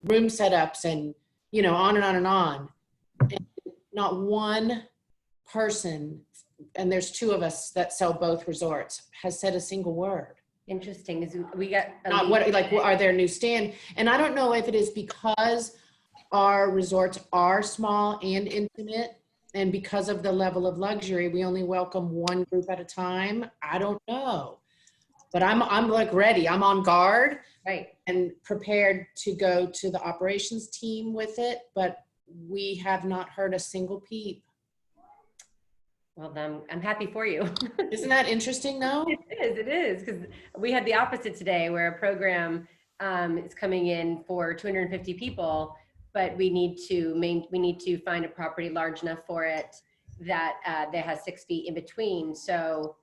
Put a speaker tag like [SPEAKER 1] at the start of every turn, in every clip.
[SPEAKER 1] room setups and, you know, on and on and on. And not one person, and there's 2 of us that sell both resorts, has said a single word.
[SPEAKER 2] Interesting. Is we got
[SPEAKER 1] Not what, like, what are their new stand? And I don't know if it is because our resorts are small and intimate, and because of the level of luxury, we only welcome 1 group at a time. I don't know, but I'm like ready. I'm on guard,
[SPEAKER 2] right,
[SPEAKER 1] and prepared to go to the operations team with it. But we have not heard a single peep.
[SPEAKER 2] Well, then I'm happy for you.
[SPEAKER 1] Isn't that interesting though?
[SPEAKER 2] It is, because we had the opposite today where a program is coming in for 250 people, but we need to find a property large enough for it that has 6 feet in between. So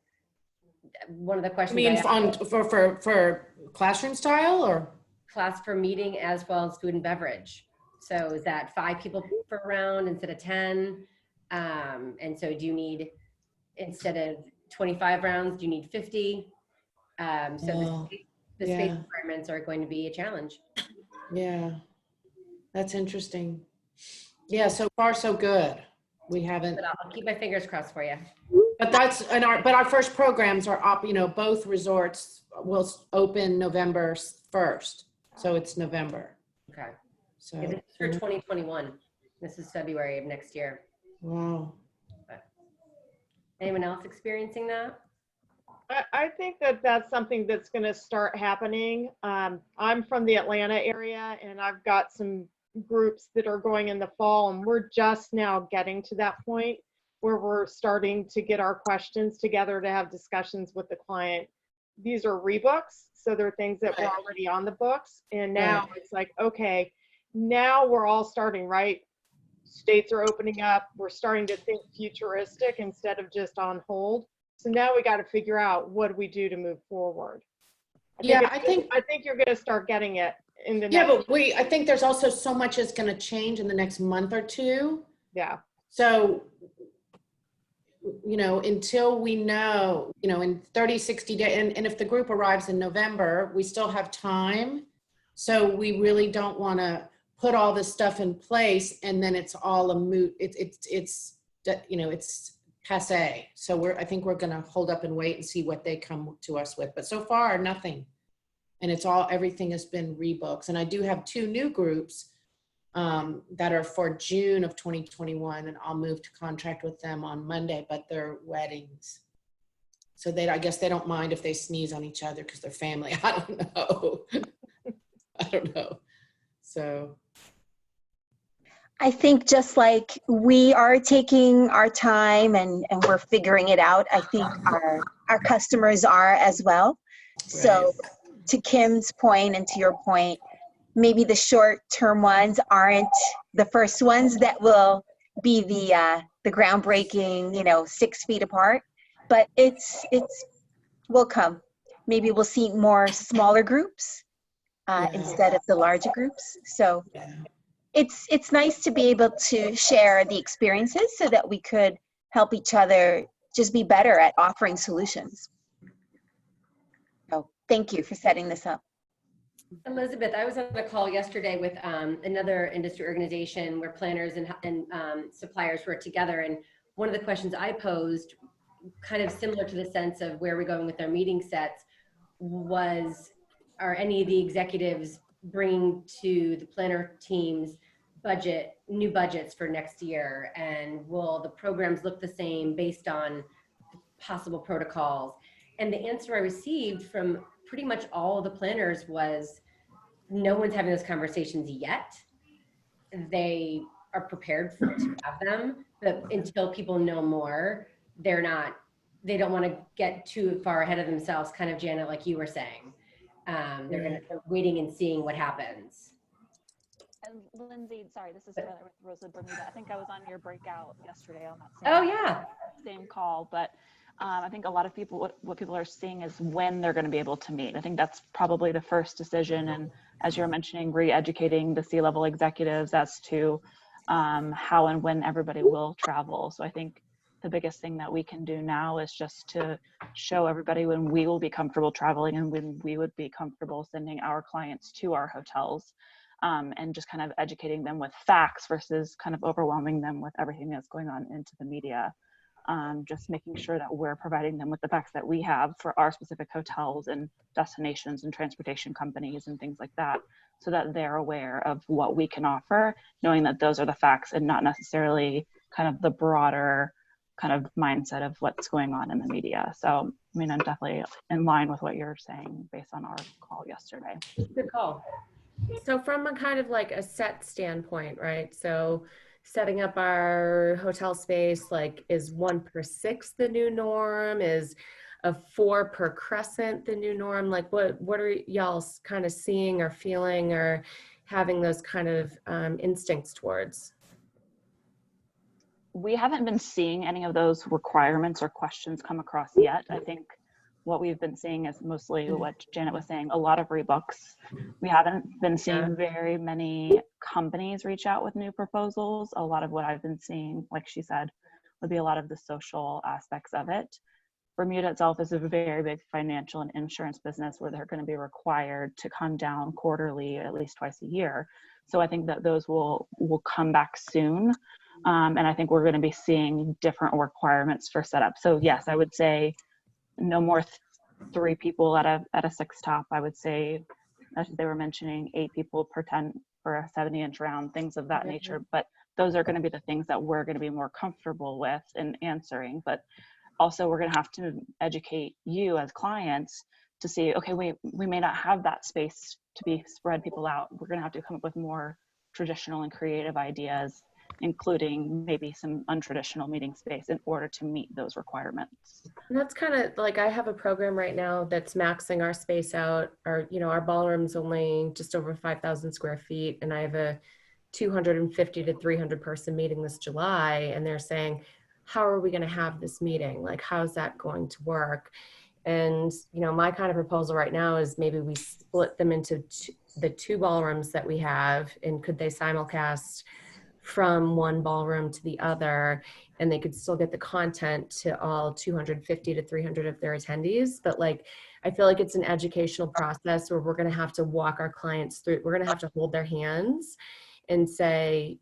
[SPEAKER 2] one of the questions
[SPEAKER 1] for classroom style or
[SPEAKER 2] class for meeting as well as food and beverage. So is that 5 people per round instead of 10? And so do you need, instead of 25 rounds, do you need 50? So the space requirements are going to be a challenge.
[SPEAKER 1] Yeah, that's interesting. Yeah, so far so good. We haven't.
[SPEAKER 2] But I'll keep my fingers crossed for you.
[SPEAKER 1] But that's but our first programs are you know, both resorts will open November 1st, so it's November.
[SPEAKER 2] Okay.
[SPEAKER 1] So
[SPEAKER 2] this is for 2021. This is February of next year.
[SPEAKER 1] Wow.
[SPEAKER 2] But anyone else experiencing that?
[SPEAKER 3] I think that that's something that's going to start happening. I'm from the Atlanta area, and I've got some groups that are going in the fall, and we're just now getting to that point where we're starting to get our questions together to have discussions with the client. These are rebooks, so they're things that were already on the books, and now it's like, okay, now we're all starting, right? States are opening up. We're starting to think futuristic instead of just on hold. So now we got to figure out what do we do to move forward. I think you're going to start getting it in the next.
[SPEAKER 1] But I think there's also so much is going to change in the next month or 2.
[SPEAKER 3] Yeah.
[SPEAKER 1] So, you know, until we know, you know, in 30, 60 days, and if the group arrives in November, we still have time. So we really don't want to put all this stuff in place and then it's all a moot. It's you know, it's passé. So I think we're going to hold up and wait and see what they come to us with. But so far, nothing. And everything has been rebooks. And I do have 2 new groups that are for June of 2021, and I'll move to contract with them on Monday, but they're weddings. So I guess they don't mind if they sneeze on each other because they're family. I don't know. I don't know. So
[SPEAKER 4] I think just like we are taking our time and we're figuring it out, I think our customers are as well. Right. So to Kim's point and to your point, maybe the short-term ones aren't the first ones that will be the groundbreaking, you know, 6 feet apart, but it's will come. Maybe we'll see more smaller groups instead of the larger groups. So it's nice to be able to share the experiences so that we could help each other just be better at offering solutions. So thank you for setting this up.
[SPEAKER 2] Elizabeth, I was on a call yesterday with another industry organization where planners and suppliers were together. And one of the questions I posed, kind of similar to the sense of where we're going with our meeting sets, was, are any of the executives bringing to the planner teams new budgets for next year? And will the programs look the same based on possible protocols? And the answer I received from pretty much all of the planners was, no one's having those conversations yet. They are prepared to have them, but until people know more, they don't want to get too far ahead of themselves, kind of, Janet, like you were saying. They're waiting and seeing what happens.
[SPEAKER 5] And Lindsay, sorry, this is Heather with Rosa Bermuda. I think I was on your breakout yesterday on that same call, but I think a lot of people, what people are seeing is when they're going to be able to meet. I think that's probably the first decision. And as you're mentioning, re-educating the C-level executives as to how and when everybody will travel. So I think the biggest thing that we can do now is just to show everybody when we will be comfortable traveling and when we would be comfortable sending our clients to our hotels. and just kind of educating them with facts versus kind of overwhelming them with everything that's going on into the media. Just making sure that we're providing them with the facts that we have for our specific hotels and destinations and transportation companies and things like that, so that they're aware of what we can offer, knowing that those are the facts and not necessarily kind of the broader kind of mindset of what's going on in the media. So, I mean, I'm definitely in line with what you're saying based on our call yesterday.
[SPEAKER 2] Good call. So from a kind of like a set standpoint, right? So setting up our hotel space, like, is 1 per 6 the new norm? Is a 4 per crescent the new norm? Like, what are y'all kind of seeing or feeling or having those kind of instincts towards?
[SPEAKER 5] We haven't been seeing any of those requirements or questions come across yet. I think what we've been seeing is mostly what Janet was saying, a lot of rebooks. We haven't been seeing very many companies reach out with new proposals. A lot of what I've been seeing, like she said, would be a lot of the social aspects of it. Bermuda itself is a very big financial and insurance business where they're going to be required to come down quarterly, at least twice a year. So I think that those will come back soon. And I think we're going to be seeing different requirements for setup. So yes, I would say no more 3 people at a 6 top. I would say, as they were mentioning, 8 people per 10 for a 70-inch round, things of that nature. But those are going to be the things that we're going to be more comfortable with in answering. But also we're going to have to educate you as clients to see, okay, we may not have that space to be spread people out. We're going to have to come up with more traditional and creative ideas, including maybe some untraditional meeting space in order to meet those requirements.
[SPEAKER 2] And that's kind of like, I have a program right now that's maxing our space out. Our ballroom's only just over 5,000 square feet, and I have a 250 to 300 person meeting this July, and they're saying, how are we going to have this meeting? Like, how's that going to work? And, my kind of proposal right now is maybe we split them into the 2 ballrooms that we have, and could they simulcast from one ballroom to the other, and they could still get the content to all 250 to 300 of their attendees. But like, I feel like it's an educational process where we're going to have to walk our clients through. We're going to have to hold their hands and say,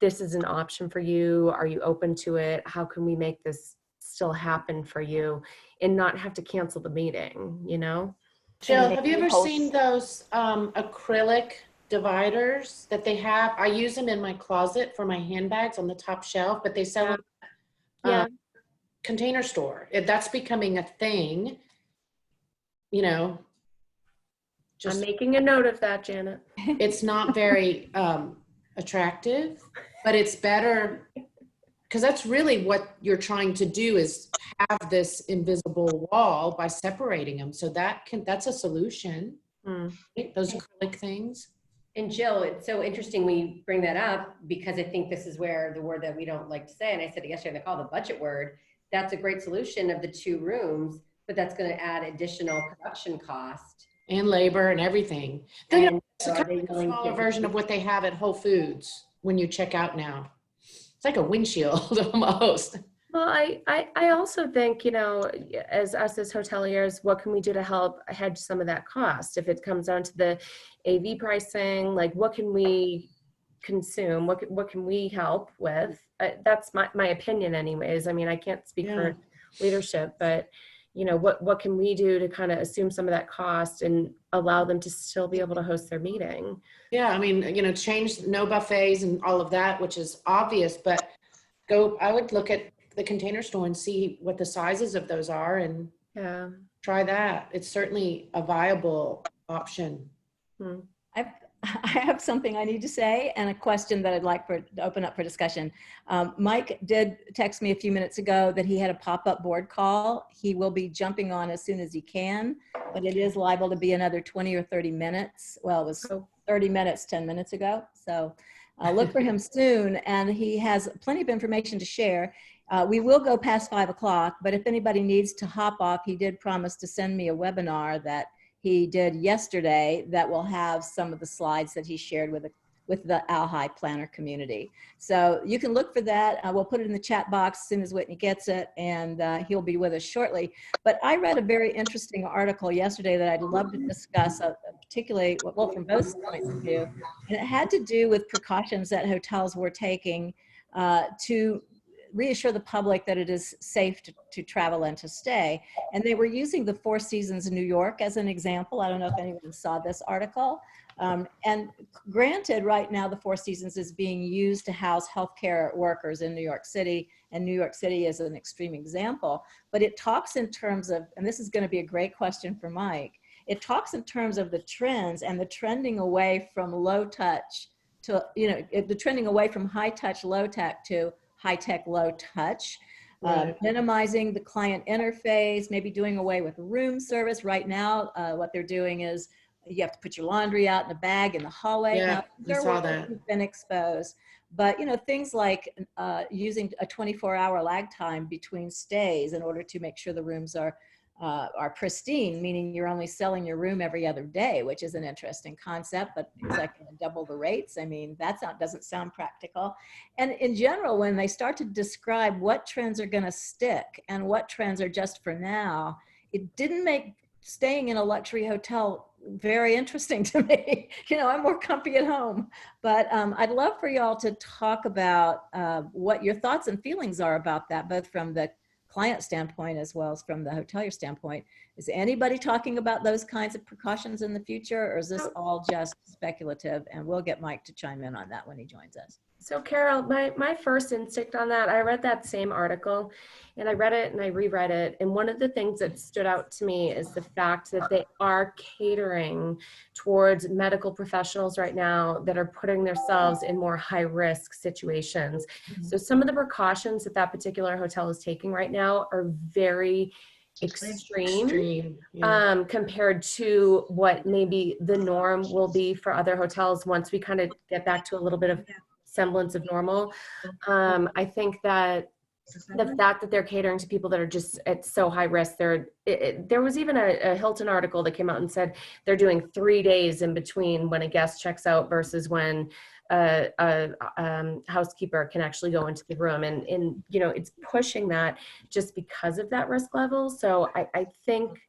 [SPEAKER 2] this is an option for you. Are you open to it? How can we make this still happen for you and not have to cancel the meeting,
[SPEAKER 1] Jill, have you ever seen those acrylic dividers that they have? I use them in my closet for my handbags on the top shelf, but they sell them at Container Store. That's becoming a thing,
[SPEAKER 2] I'm making a note of that, Janet.
[SPEAKER 1] It's not very attractive, but it's better, because that's really what you're trying to do, is have this invisible wall by separating them. So that's a solution. Right? Those acrylic things.
[SPEAKER 2] And Jill, it's so interesting when you bring that up, because I think this is where the word that we don't like to say, and I said it yesterday in the call, the budget word, that's a great solution of the 2 rooms, but that's going to add additional production cost.
[SPEAKER 1] And labor and everything.
[SPEAKER 2] And
[SPEAKER 1] it's a kind of a smaller version of what they have at Whole Foods when you check out now. It's like a windshield almost.
[SPEAKER 2] Well, I also think, as us as hoteliers, what can we do to help hedge some of that cost? If it comes down to the AV pricing, like, what can we consume? What can we help with? That's my opinion anyways. I mean, I can't speak for leadership, but what can we do to kind of assume some of that cost and allow them to still be able to host their meeting?
[SPEAKER 1] Yeah, I mean, change no buffets and all of that, which is obvious, but I would look at the Container Store and see what the sizes of those are and try that. It's certainly a viable option.
[SPEAKER 6] I have something I need to say and a question that I'd like to open up for discussion. Mike did text me a few minutes ago that he had a pop-up board call. He will be jumping on as soon as he can, but it is liable to be another 20 or 30 minutes. Well, it was 30 minutes 10 minutes ago. So look for him soon, and he has plenty of information to share. We will go past 5 o'clock, but if anybody needs to hop off, he did promise to send me a webinar that he did yesterday that will have some of the slides that he shared with with the ALHI planner community. So you can look for that. We'll put it in the chat box as soon as Whitney gets it, and he'll be with us shortly. But I read a very interesting article yesterday that I'd love to discuss, particularly, well, from both points of view. And it had to do with precautions that hotels were taking to reassure the public that it is safe to travel and to stay. And they were using the Four Seasons New York as an example. I don't know if anyone saw this article. And granted, right now, the Four Seasons is being used to house healthcare workers in New York City, and New York City is an extreme example. But it talks in terms of, and this is going to be a great question for Mike, it talks in terms of the trends and the trending away from low touch to, the trending away from high touch, low tech to high tech, low touch, minimizing the client interface, maybe doing away with room service. Right now, what they're doing is you have to put your laundry out in a bag in the hallway.
[SPEAKER 1] Yeah,
[SPEAKER 6] now,
[SPEAKER 1] I saw that.
[SPEAKER 6] You've been exposed, but things like using a 24-hour lag time between stays in order to make sure the rooms are pristine, meaning you're only selling your room every other day, which is an interesting concept, but it's like double the rates. I mean, doesn't sound practical. And in general, when they start to describe what trends are going to stick and what trends are just for now, it didn't make staying in a luxury hotel very interesting to me. I'm more comfy at home, but I'd love for y'all to talk about what your thoughts and feelings are about that, both from the client standpoint as well as from the hotelier standpoint. Is anybody talking about those kinds of precautions in the future, or is this all just speculative? And we'll get Mike to chime in on that when he joins us.
[SPEAKER 7] So Carol, my first instinct on that, I read that same article and I read it and I reread it. And one of the things that stood out to me is the fact that they are catering towards medical professionals right now that are putting themselves in more high risk situations. So some of the precautions that that particular hotel is taking right now are very extreme.
[SPEAKER 1] Yeah.
[SPEAKER 7] Compared to what maybe the norm will be for other hotels once we kind of get back to a little bit of semblance of normal. I think that the fact that they're catering to people that are just at so high risk, there was even a Hilton article that came out and said they're doing 3 days in between when a guest checks out versus when a housekeeper can actually go into the room, and it's pushing that just because of that risk level. So I think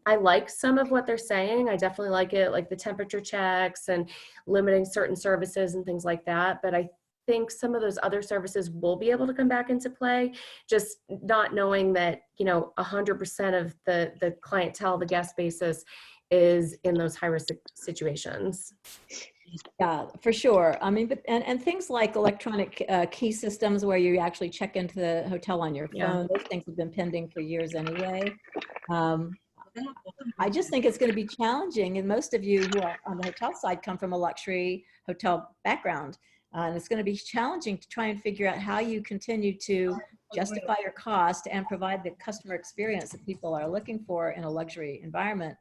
[SPEAKER 7] I like some of what they're saying. I definitely like it, like the temperature checks and limiting certain services and things like that. But I think some of those other services will be able to come back into play, just not knowing that 100% of the clientele, the guest basis, is in those high risk situations.
[SPEAKER 6] Yeah, for sure. I mean, and things like electronic key systems where you actually check into the hotel on your phone, those things have been pending for years anyway. I just think it's going to be challenging, and most of you who are on the hotel side come from a luxury hotel background. And it's going to be challenging to try and figure out how you continue to justify your cost and provide the customer experience that people are looking for in a luxury environment.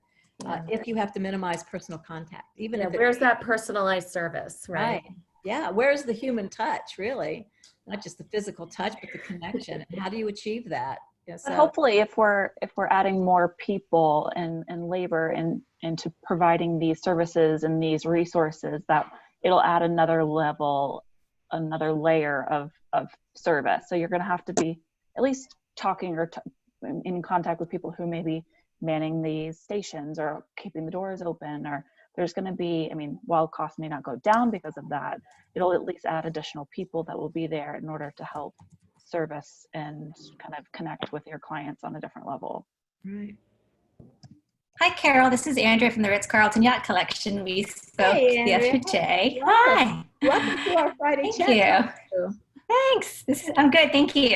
[SPEAKER 6] If you have to minimize personal contact, even if
[SPEAKER 7] where's that personalized service, right?
[SPEAKER 6] Yeah, where's the human touch, really? Not just the physical touch, but the connection. How do you achieve that? Yeah,
[SPEAKER 5] but hopefully, if we're adding more people and labor into providing these services and these resources, that it'll add another level, another layer of service. So you're going to have to be at least talking or in contact with people who may be manning these stations or keeping the doors open, or there's going to be, while costs may not go down because of that, it'll at least add additional people that will be there in order to help service and kind of connect with your clients on a different level.
[SPEAKER 6] Right.
[SPEAKER 8] Hi, Carol. This is Andrea from the Ritz-Carlton Yacht Collection. We spoke the other day.
[SPEAKER 6] Hi. Welcome to our Friday chat.
[SPEAKER 8] Thank you. Thanks. I'm good. Thank you.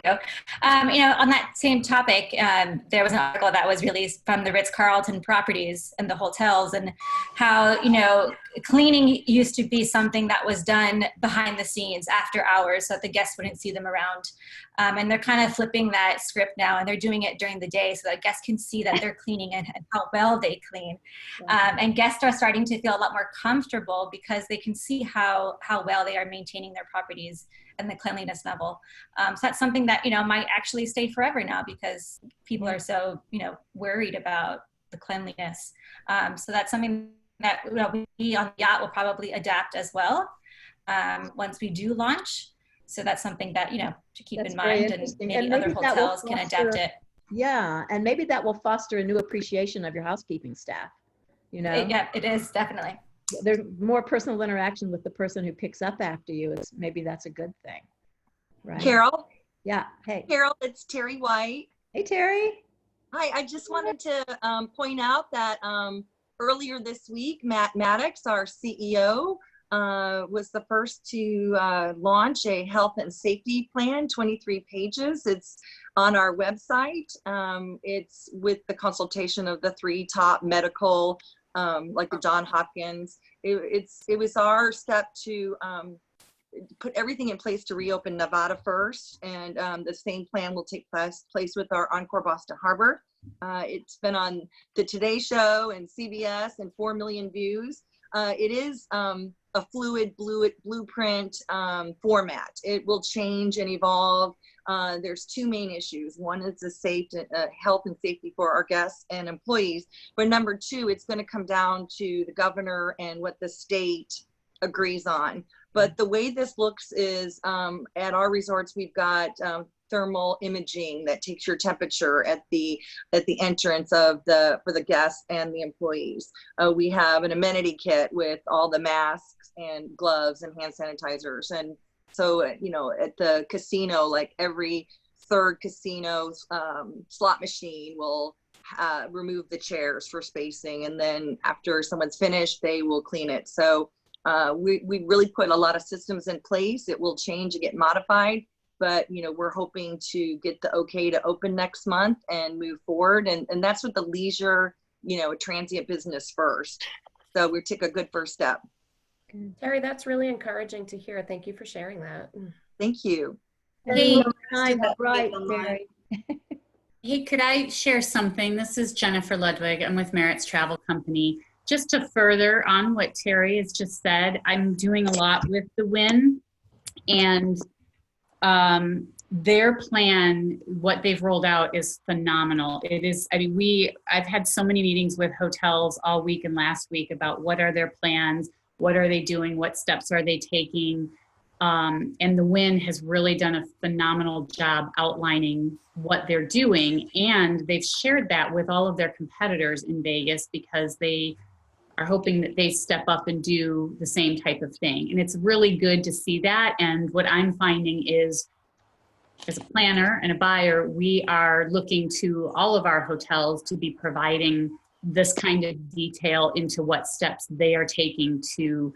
[SPEAKER 8] On that same topic, there was an article that was released from the Ritz-Carlton properties and the hotels, and how, cleaning used to be something that was done behind the scenes after hours so that the guests wouldn't see them around. And they're kind of flipping that script now, and they're doing it during the day so that guests can see that they're cleaning and how well they clean. And guests are starting to feel a lot more comfortable because they can see how well they are maintaining their properties and the cleanliness level. So that's something that, might actually stay forever now because people are so, worried about the cleanliness. So that's something that we on the yacht will probably adapt as well. once we do launch. So that's something that, you know, to keep
[SPEAKER 6] That's
[SPEAKER 8] in
[SPEAKER 6] very
[SPEAKER 8] mind, and
[SPEAKER 6] interesting.
[SPEAKER 8] maybe
[SPEAKER 6] And maybe
[SPEAKER 8] other
[SPEAKER 6] that will
[SPEAKER 8] hotels can
[SPEAKER 6] foster-
[SPEAKER 8] adapt it.
[SPEAKER 6] Yeah, and maybe that will foster a new appreciation of your housekeeping staff. You know,
[SPEAKER 8] Yeah, it is definitely.
[SPEAKER 6] there's more personal interaction with the person who picks up after you. It's maybe that's a good thing, right?
[SPEAKER 9] Carol,
[SPEAKER 6] Yeah. Hey.
[SPEAKER 9] Carol, it's Terry White.
[SPEAKER 6] Hey, Terry.
[SPEAKER 9] Hi, I just wanted to point out that earlier this week, Matt Maddox, our CEO, was the first to launch a health and safety plan, 23 pages. It's on our website. It's with the consultation of the 3 top medical, like the John Hopkins. It was our step to put everything in place to reopen Nevada first, and the same plan will take place with our Encore Boston Harbor. It's been on the Today Show and CBS and 4 million views. It is a fluid blueprint format. It will change and evolve. There's 2 main issues. One is the health and safety for our guests and employees. But number 2, it's going to come down to the governor and what the state agrees on. But the way this looks is at our resorts, we've got thermal imaging that takes your temperature at the entrance for the guests and the employees. We have an amenity kit with all the masks and gloves and hand sanitizers. And so, you know, at the casino, like every 3rd casino slot machine will remove the chairs for spacing. And then after someone's finished, they will clean it. So we really put a lot of systems in place. It will change and get modified, but you know, we're hoping to get the okay to open next month and move forward. And that's with the leisure, you know, transient business first. So we took a good first step.
[SPEAKER 7] Terry, that's really encouraging to hear. Thank you for sharing that.
[SPEAKER 9] Thank you.
[SPEAKER 8] Hey,
[SPEAKER 6] Right, Terry.
[SPEAKER 10] Hey, could I share something? This is Jennifer Ludwig. I'm with Merritt's Travel Company. Just to further on what Terry has just said, I'm doing a lot with the Wynn, and their plan, what they've rolled out is phenomenal. It is, I mean, I've had so many meetings with hotels all week and last week about what are their plans, what are they doing, what steps are they taking. And the Wynn has really done a phenomenal job outlining what they're doing. And they've shared that with all of their competitors in Vegas because they are hoping that they step up and do the same type of thing. And it's really good to see that. And what I'm finding is, as a planner and a buyer, we are looking to all of our hotels to be providing this kind of detail into what steps they are taking to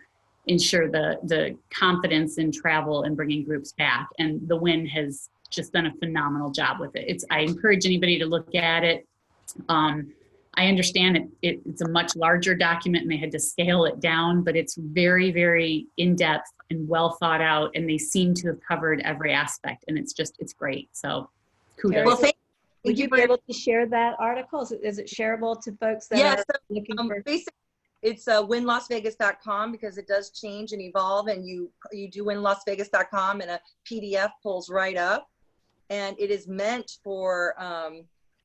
[SPEAKER 10] ensure the confidence in travel and bringing groups back. And the Wynn has just done a phenomenal job with it. I encourage anybody to look at it. I understand it's a much larger document and they had to scale it down, but it's very, very in-depth and well thought out, and they seem to have covered every aspect, and it's great. So kudos.
[SPEAKER 9] Well,
[SPEAKER 6] Would you be able to share that article? Is it shareable to folks that
[SPEAKER 9] yes,
[SPEAKER 6] are looking for?
[SPEAKER 9] Basically, it's winlasvegas.com because it does change and evolve, and you do winlasvegas.com and a PDF pulls right up, and it is meant for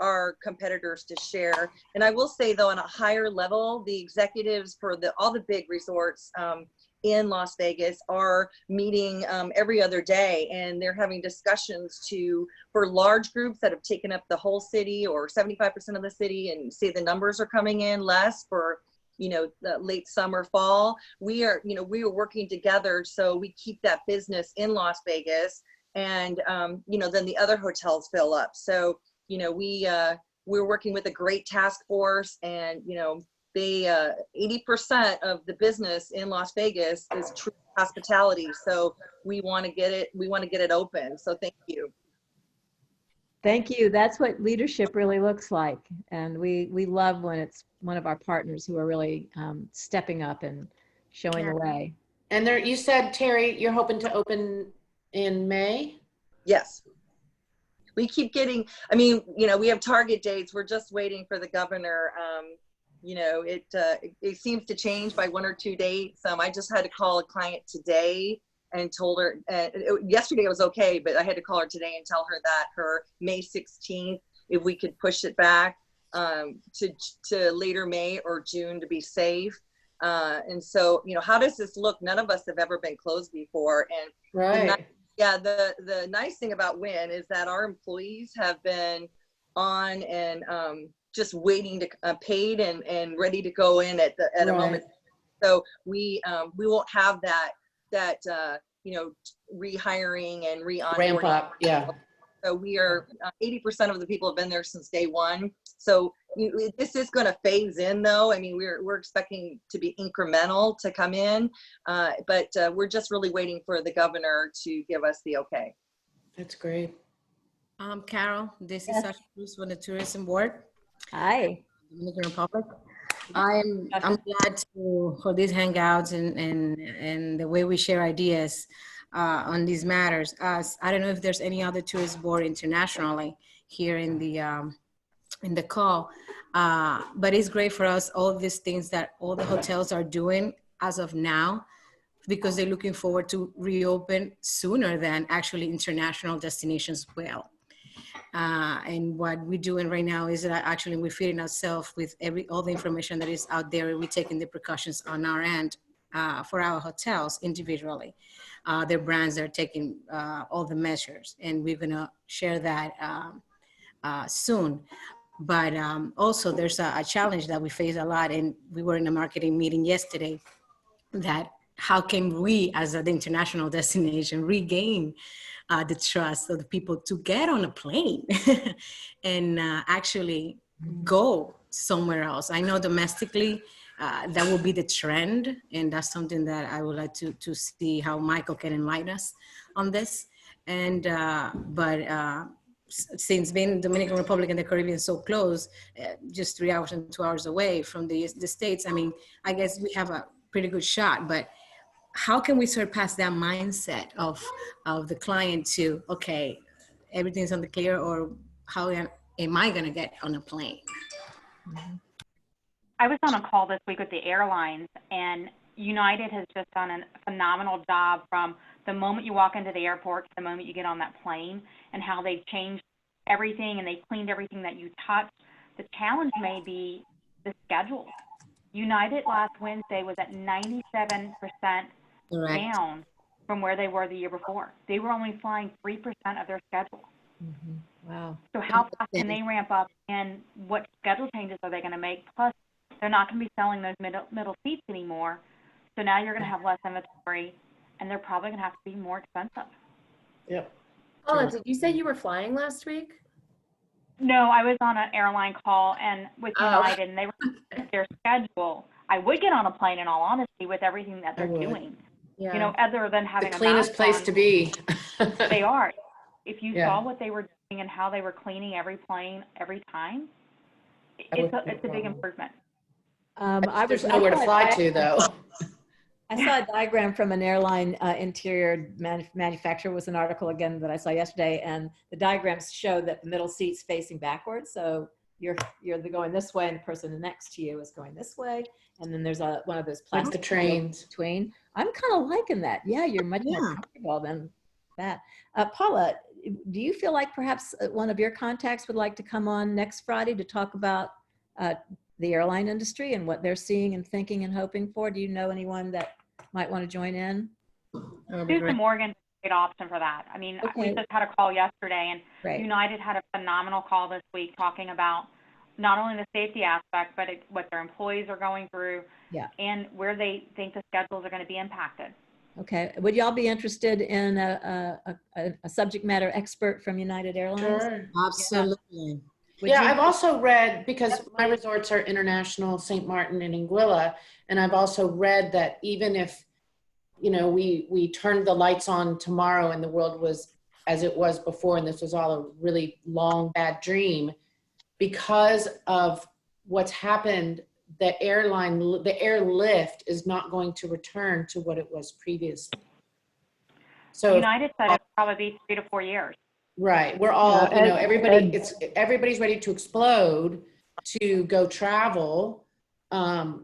[SPEAKER 9] our competitors to share. And I will say though, on a higher level, the executives for all the big resorts in Las Vegas are meeting every other day, and they're having discussions for large groups that have taken up the whole city or 75% of the city, and say the numbers are coming in less for, you know, the late summer, fall. We are working together so we keep that business in Las Vegas, and you know, then the other hotels fill up. So you know, we're working with a great task force, and you know, they 80% of the business in Las Vegas is true hospitality. So we want to get it open. So thank you.
[SPEAKER 6] Thank you. That's what leadership really looks like, and we love when it's one of our partners who are really stepping up and showing the way.
[SPEAKER 1] And there, you said, Terry, you're hoping to open in May?
[SPEAKER 9] Yes. We keep getting, I mean, you know, we have target dates. We're just waiting for the governor. You know, it seems to change by 1 or 2 dates. I just had to call a client today and told her, yesterday it was okay, but I had to call her today and tell her that her May 16th, if we could push it back to later May or June to be safe. And so, you know, how does this look? None of us have ever been closed before. And
[SPEAKER 1] Right.
[SPEAKER 9] the nice thing about Wynn is that our employees have been on and just waiting to paid and ready to go in at a moment. So we won't have that you know, rehiring and
[SPEAKER 1] Ramp up. Yeah.
[SPEAKER 9] So we are 80% of the people have been there since day one. So this is going to phase in, though. I mean, we're expecting to be incremental to come in, but we're just really waiting for the governor to give us the okay.
[SPEAKER 1] That's great.
[SPEAKER 11] Carol, this is Shasha from the Tourism Board.
[SPEAKER 6] Hi.
[SPEAKER 11] Dominican Republic. I'm glad for these hangouts and the way we share ideas on these matters. I don't know if there's any other tourist board internationally here in the call, but it's great for us, all of these things that all the hotels are doing as of now, because they're looking forward to reopen sooner than actually international destinations will. And what we're doing right now is that actually we're feeding ourselves with all the information that is out there. We're taking the precautions on our end for our hotels individually. Their brands are taking all the measures, and we're gonna share that soon. But also there's a challenge that we face a lot, and we were in a marketing meeting yesterday, that how can we as an international destination regain the trust of the people to get on a plane and actually go somewhere else. I know domestically that will be the trend, and that's something that I would like to see how Michael can enlighten us on this. And since being Dominican Republic and the Caribbean so close, just 3 hours and 2 hours away from the States, I mean, I guess we have a pretty good shot, but how can we surpass that mindset of the client to, okay, everything's on the clear, or how am I gonna get on a plane?
[SPEAKER 12] I was on a call this week with the airlines, and United has just done a phenomenal job from the moment you walk into the airport to the moment you get on that plane, and how they've changed everything and they've cleaned everything that you touch. The challenge may be the schedule. United last Wednesday was at 97% down from where they were the year before. They were only flying 3% of their schedule.
[SPEAKER 6] Wow.
[SPEAKER 12] So how fast can they ramp up, and what schedule changes are they going to make? Plus, they're not going to be selling those middle seats anymore. So now you're going to have less inventory, and they're probably going to have to be more expensive.
[SPEAKER 1] Yep.
[SPEAKER 7] Paula, did you say you were flying last week?
[SPEAKER 12] No, I was on an airline call and with United, and they were their schedule. I would get on a plane, in all honesty, with everything that they're doing.
[SPEAKER 7] Yeah.
[SPEAKER 12] You know, other than having
[SPEAKER 1] The cleanest place to be.
[SPEAKER 12] They are. If you saw what they were doing and how they were cleaning every plane every time, it's a big improvement.
[SPEAKER 1] I just know where to fly to, though.
[SPEAKER 6] I saw a diagram from an airline interior manufacturer. Was an article again that I saw yesterday, and the diagrams show that the middle seat's facing backwards. So you're going this way, and the person next to you is going this way, and then there's one of those plastic
[SPEAKER 1] like the trains
[SPEAKER 6] between. I'm kind of liking that. Yeah, you're much more comfortable than that. Paula, do you feel like perhaps one of your contacts would like to come on next Friday to talk about the airline industry and what they're seeing and thinking and hoping for? Do you know anyone that might want to join in?
[SPEAKER 12] Susan Morgan's a great option for that. I mean, we just had a call yesterday, and United had a phenomenal call this week talking about not only the safety aspect, but what their employees are going through, and where they think the schedules are going to be impacted.
[SPEAKER 6] Okay. Would y'all be interested in a subject matter expert from United Airlines?
[SPEAKER 1] Sure.
[SPEAKER 11] Absolutely.
[SPEAKER 1] Yeah, I've also read, because my resorts are international, St. Martin and Anguilla, and I've also read that even if, you know, we turned the lights on tomorrow and the world was as it was before, and this was all a really long, bad dream, because of what's happened, the airlift is not going to return to what it was previously. So
[SPEAKER 12] United said it'll probably be 3 to 4 years.
[SPEAKER 1] Right. We're all, you know, everybody's ready to explode to go travel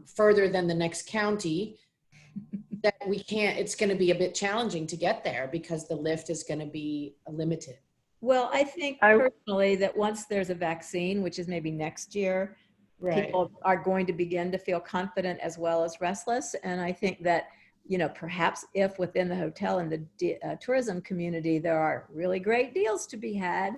[SPEAKER 1] further than the next county, that we can't, it's going to be a bit challenging to get there because the lift is going to be limited.
[SPEAKER 6] Well, I think personally that once there's a vaccine, which is maybe next year,
[SPEAKER 1] Right.
[SPEAKER 6] people are going to begin to feel confident as well as restless. And I think that, you know, perhaps if within the hotel and the tourism community, there are really great deals to be had,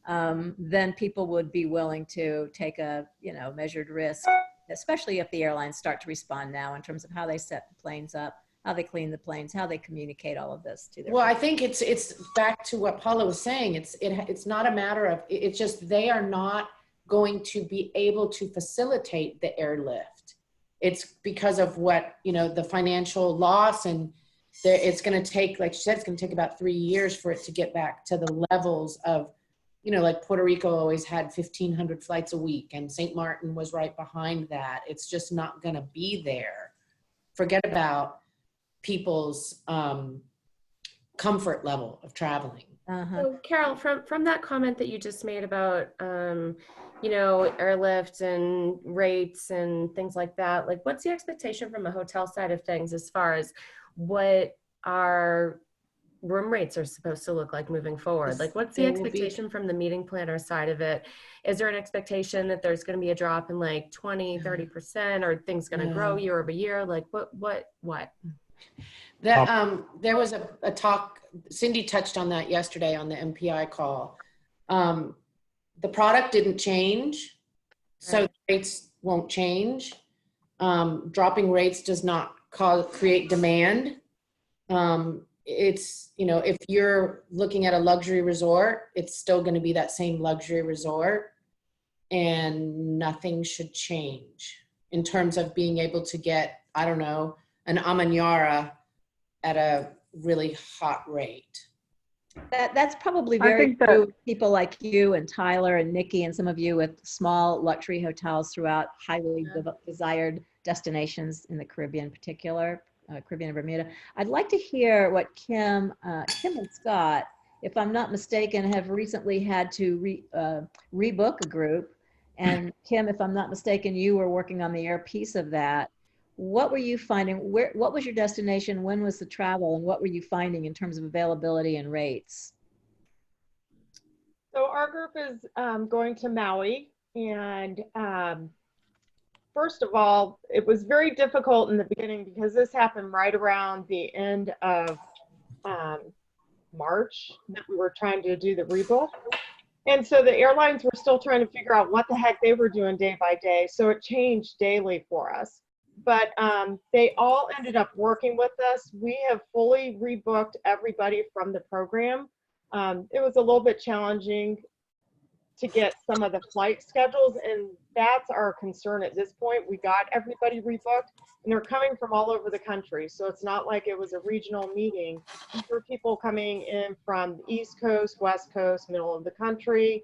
[SPEAKER 6] then people would be willing to take a, you know, measured risk, especially if the airlines start to respond now in terms of how they set the planes up, how they clean the planes, how they communicate all of this to their.
[SPEAKER 1] Well, I think it's back to what Paula was saying. It's not a matter of, it's just they are not going to be able to facilitate the airlift. It's because of what, you know, the financial loss, and it's going to take, like she said, it's going to take about 3 years for it to get back to the levels of, you know, like Puerto Rico always had 1,500 flights a week, and St. Martin was right behind that. It's just not going to be there. Forget about people's comfort level of traveling.
[SPEAKER 7] So Carol, from that comment that you just made about, you know, airlift and rates and things like that, like what's the expectation from a hotel side of things as far as what our room rates are supposed to look like moving forward? Like what's the expectation from the meeting planner side of it? Is there an expectation that there's going to be a drop in like 20, 30%, or things going to grow year over year? Like what?
[SPEAKER 1] That there was a talk, Cindy touched on that yesterday on the MPI call. The product didn't change, so rates won't change. Dropping rates does not create demand. It's, you know, if you're looking at a luxury resort, it's still going to be that same luxury resort, and nothing should change in terms of being able to get, I don't know, an Amanyara at a really hot rate.
[SPEAKER 6] That's probably very true with people like you and Tyler and Nikki and some of you with small luxury hotels throughout highly desired destinations in the Caribbean in particular, Caribbean and Bermuda. I'd like to hear what Kim and Scott, if I'm not mistaken, have recently had to rebook a group. And Kim, if I'm not mistaken, you were working on the air piece of that. What were you finding? What was your destination? When was the travel? And what were you finding in terms of availability and rates?
[SPEAKER 3] So our group is going to Maui, and first of all, it was very difficult in the beginning because this happened right around the end of March that we were trying to do the rebook. And so the airlines were still trying to figure out what the heck they were doing day by day. So it changed daily for us. But they all ended up working with us. We have fully rebooked everybody from the program. It was a little bit challenging to get some of the flight schedules, and that's our concern at this point. We got everybody rebooked, and they're coming from all over the country. So it's not like it was a regional meeting. These were people coming in from the East Coast, West Coast, middle of the country,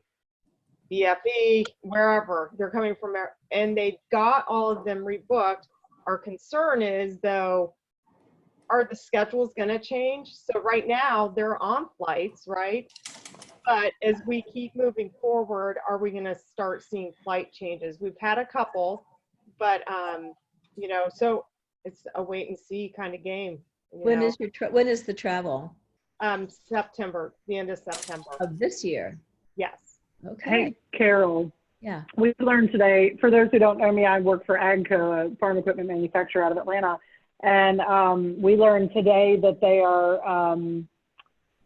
[SPEAKER 3] BFE, wherever they're coming from, and they got all of them rebooked. Our concern is, though, are the schedules going to change? So right now they're on flights, right? But as we keep moving forward, are we going to start seeing flight changes? We've had a couple, but you know, so it's a wait and see kind of game.
[SPEAKER 6] When is the travel?
[SPEAKER 3] September, the end of September
[SPEAKER 6] of this year.
[SPEAKER 3] Yes.
[SPEAKER 6] Okay.
[SPEAKER 13] Hey, Carol.
[SPEAKER 6] Yeah.
[SPEAKER 13] We learned today, for those who don't know me, I work for AGCO, a farm equipment manufacturer out of Atlanta. And we learned today that they are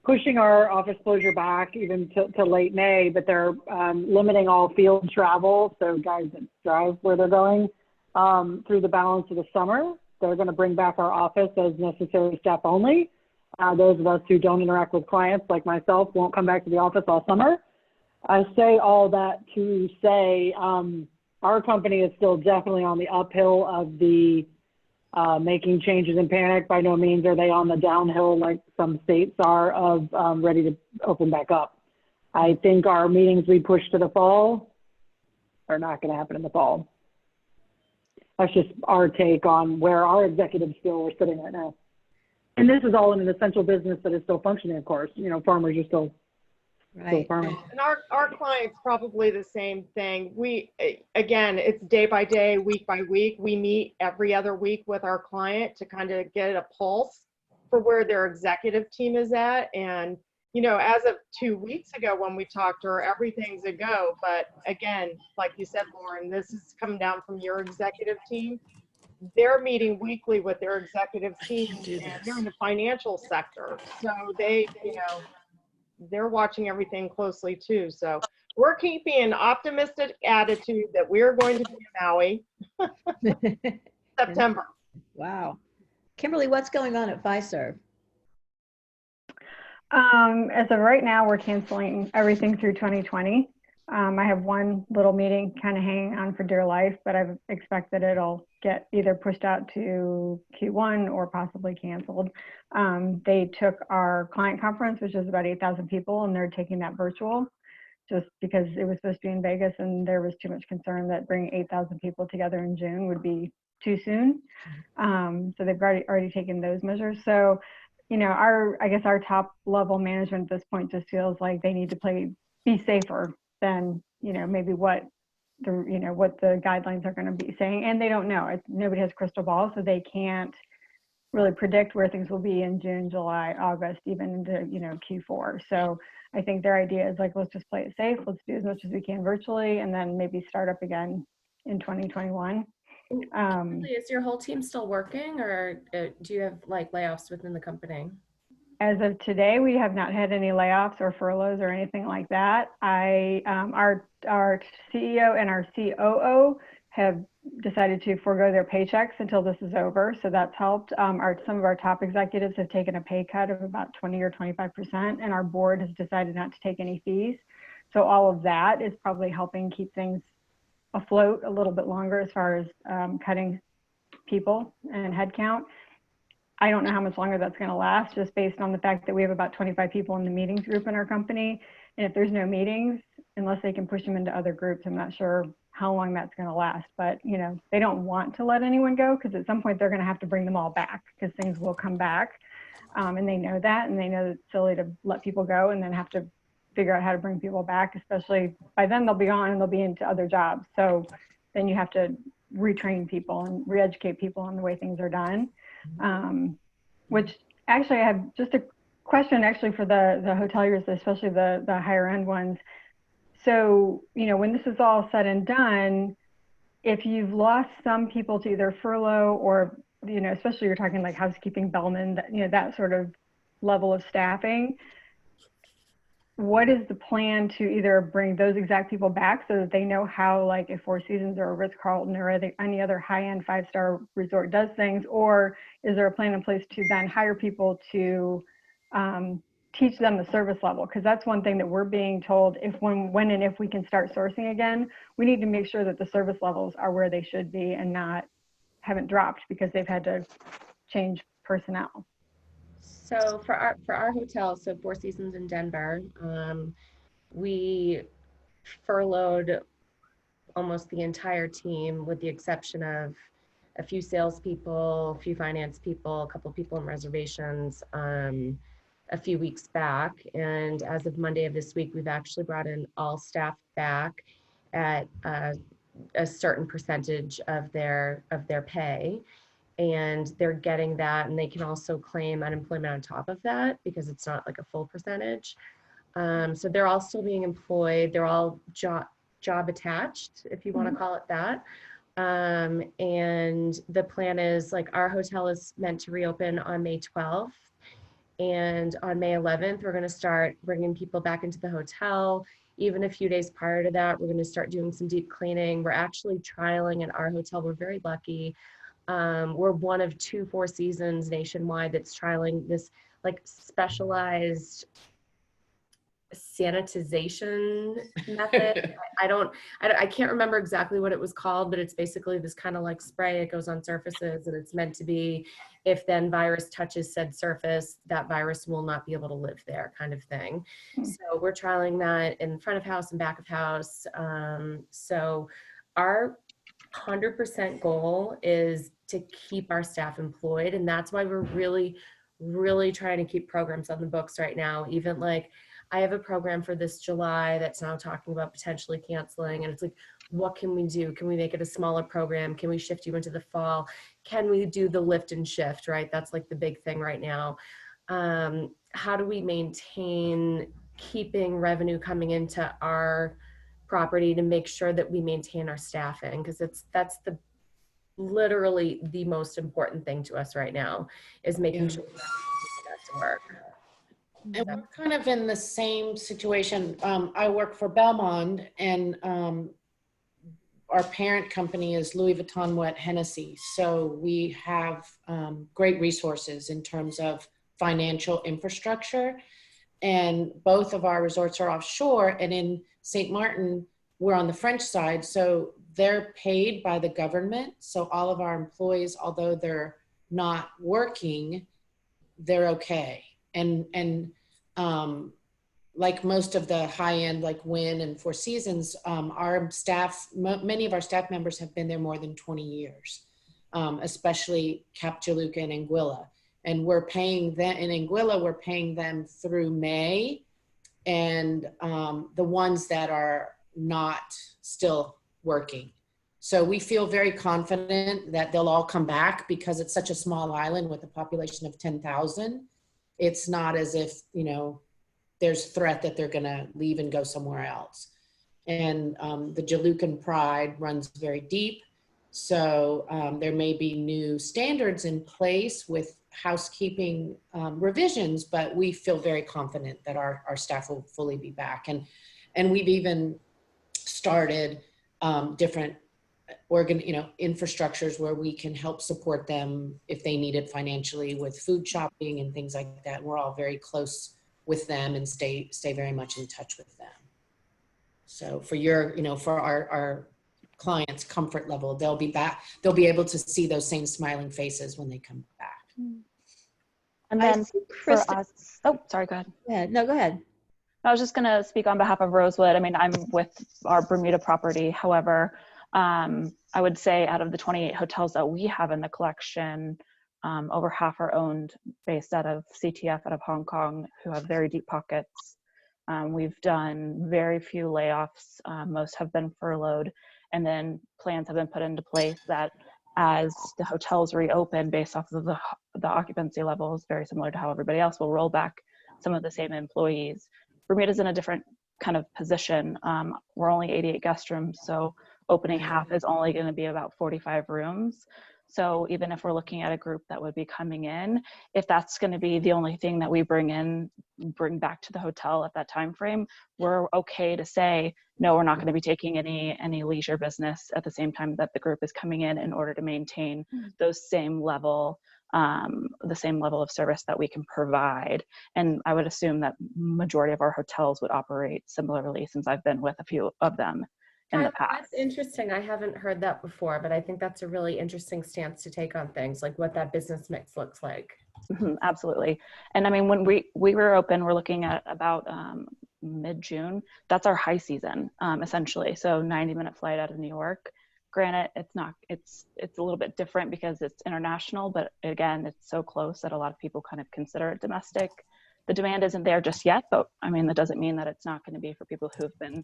[SPEAKER 13] pushing our office closure back even to late May, but they're limiting all field travel. So guys that drive where they're going through the balance of the summer, they're going to bring back our office as necessary staff only. Those of us who don't interact with clients like myself won't come back to the office all summer. I say all that to say our company is still definitely on the uphill of the making changes in panic. By no means are they on the downhill like some states are of ready to open back up. I think our meetings we push to the fall are not going to happen in the fall. That's just our take on where our executives feel we're sitting right now. And this is all in an essential business that is still functioning, of course. You know, farmers are still farming.
[SPEAKER 3] And our clients probably the same thing. We, again, it's day by day, week by week. We meet every other week with our client to kind of get a pulse for where their executive team is at. And you know, as of 2 weeks ago when we talked to her, everything's a go. But again, like you said, Lauren, this is coming down from your executive team. They're meeting weekly with their executive team, and they're in the financial sector. So they, you know, they're watching everything closely too. So we're keeping an optimistic attitude that we're going to be in Maui September.
[SPEAKER 6] Wow. Kimberly, what's going on at Fiserv?
[SPEAKER 13] As of right now, we're canceling everything through 2020. I have one little meeting kind of hanging on for dear life, but I expect that it'll get either pushed out to Q1 or possibly canceled. They took our client conference, which is about 8,000 people, and they're taking that virtual just because it was supposed to be in Vegas and there was too much concern that bringing 8,000 people together in June would be too soon. So they've already taken those measures. So, you know, I guess our top level management at this point just feels like they need to be safer than, you know, maybe what the guidelines are going to be saying. And they don't know. Nobody has crystal ball, so they can't really predict where things will be in June, July, August, even into, you know, Q4. So I think their idea is like, let's just play it safe. Let's do as much as we can virtually and then maybe start up again in 2021.
[SPEAKER 7] Is your whole team still working, or do you have like layoffs within the company?
[SPEAKER 13] As of today, we have not had any layoffs or furloughs or anything like that. Our CEO and our COO have decided to forego their paychecks until this is over, so that's helped. Some of our top executives have taken a pay cut of about 20 or 25%, and our board has decided not to take any fees. So all of that is probably helping keep things afloat a little bit longer as far as cutting people and headcount. I don't know how much longer that's going to last, just based on the fact that we have about 25 people in the meetings group in our company. And if there's no meetings, unless they can push them into other groups, I'm not sure how long that's going to last. But, you know, they don't want to let anyone go because at some point they're going to have to bring them all back because things will come back. And they know that, and they know that it's silly to let people go and then have to figure out how to bring people back, especially by then they'll be on and they'll be into other jobs. So then you have to retrain people and re-educate people on the way things are done. Which actually I have just a question actually for the hoteliers, especially the higher end ones. So, you know, when this is all said and done, if you've lost some people to either furlough or, you know, especially you're talking like housekeeping, bellmen, you know, that sort of level of staffing, what is the plan to either bring those exact people back so that they know how, like, a Four Seasons or a Ritz-Carlton or any other high-end 5-star resort does things? Or is there a plan in place to then hire people to teach them the service level? Because that's one thing that we're being told, when and if we can start sourcing again, we need to make sure that the service levels are where they should be and haven't dropped because they've had to change personnel.
[SPEAKER 7] So for our hotel, so Four Seasons in Denver, we furloughed almost the entire team with the exception of a few salespeople, a few finance people, a couple of people in reservations a few weeks back. And as of Monday of this week, we've actually brought in all staff back at a certain percentage of their pay. And they're getting that, and they can also claim unemployment on top of that because it's not like a full percentage. So they're all still being employed. They're all job attached, if you want to call it that. And the plan is, like, our hotel is meant to reopen on May 12th. And on May 11th, we're going to start bringing people back into the hotel. Even a few days prior to that, we're going to start doing some deep cleaning. We're actually trialing at our hotel. We're very lucky. We're one of 2 Four Seasons nationwide that's trialing this like specialized sanitization method. I can't remember exactly what it was called, but it's basically this kind of like spray. It goes on surfaces, and it's meant to be, if then virus touches said surface, that virus will not be able to live there, kind of thing. So we're trialing that in front of house and back of house. So our 100% goal is to keep our staff employed, and that's why we're really trying to keep programs on the books right now. Even like, I have a program for this July that's now talking about potentially canceling, and it's like, what can we do? Can we make it a smaller program? Can we shift you into the fall? Can we do the lift and shift, right? That's like the big thing right now. how do we maintain keeping revenue coming into our property to make sure that we maintain our staffing? Because that's literally the most important thing to us right now, is making sure that to work.
[SPEAKER 1] And we're kind of in the same situation. I work for Belmont, and our parent company is Louis Vuitton Moet Hennessy. So we have great resources in terms of financial infrastructure. And both of our resorts are offshore. And in St. Martin, we're on the French side. So they're paid by the government. So all of our employees, although they're not working, they're okay. And like most of the high-end, like Wynn and Four Seasons, our staff, many of our staff members have been there more than 20 years, especially Cap Juluca and Anguilla. And we're paying them, in Anguilla, we're paying them through May. And the ones that are not still working. So we feel very confident that they'll all come back, because it's such a small island with a population of 10,000. It's not as if, you know, there's threat that they're gonna leave and go somewhere else. And the Julucan Pride runs very deep. So there may be new standards in place with housekeeping revisions, but we feel very confident that our staff will fully be back. And we've even started different infrastructures where we can help support them if they need it financially, with food shopping and things like that. We're all very close with them and stay very much in touch with them. So for for our clients' comfort level, they'll be back. They'll be able to see those same smiling faces when they come back.
[SPEAKER 5] And then for us, oh, sorry, go ahead.
[SPEAKER 6] Yeah, no, go ahead.
[SPEAKER 5] I was just going to speak on behalf of Rosewood. I mean, I'm with our Bermuda property. However, I would say out of the 28 hotels that we have in the collection, over half are owned, based out of CTF, out of Hong Kong, who have very deep pockets. We've done very few layoffs. Most have been furloughed. And then plans have been put into place that as the hotels reopen, based off of the occupancy levels, very similar to how everybody else will roll back some of the same employees. Bermuda's in a different kind of position. We're only 88 guest rooms, so opening half is only going to be about 45 rooms. So even if we're looking at a group that would be coming in, if that's going to be the only thing that we bring back to the hotel at that time frame, we're okay to say, no, we're not going to be taking any leisure business at the same time that the group is coming in order to maintain those same level, the same level of service that we can provide. And I would assume that majority of our hotels would operate similarly, since I've been with a few of them in the past.
[SPEAKER 7] That's interesting. I haven't heard that before, but I think that's a really interesting stance to take on things, like what that business mix looks like.
[SPEAKER 5] Absolutely. And I mean, when we were open, we're looking at about mid-June. That's our high season, essentially. So 90-minute flight out of New York. Granted, it's a little bit different because it's international, but again, it's so close that a lot of people kind of consider it domestic. The demand isn't there just yet, but I mean, that doesn't mean that it's not going to be for people who've been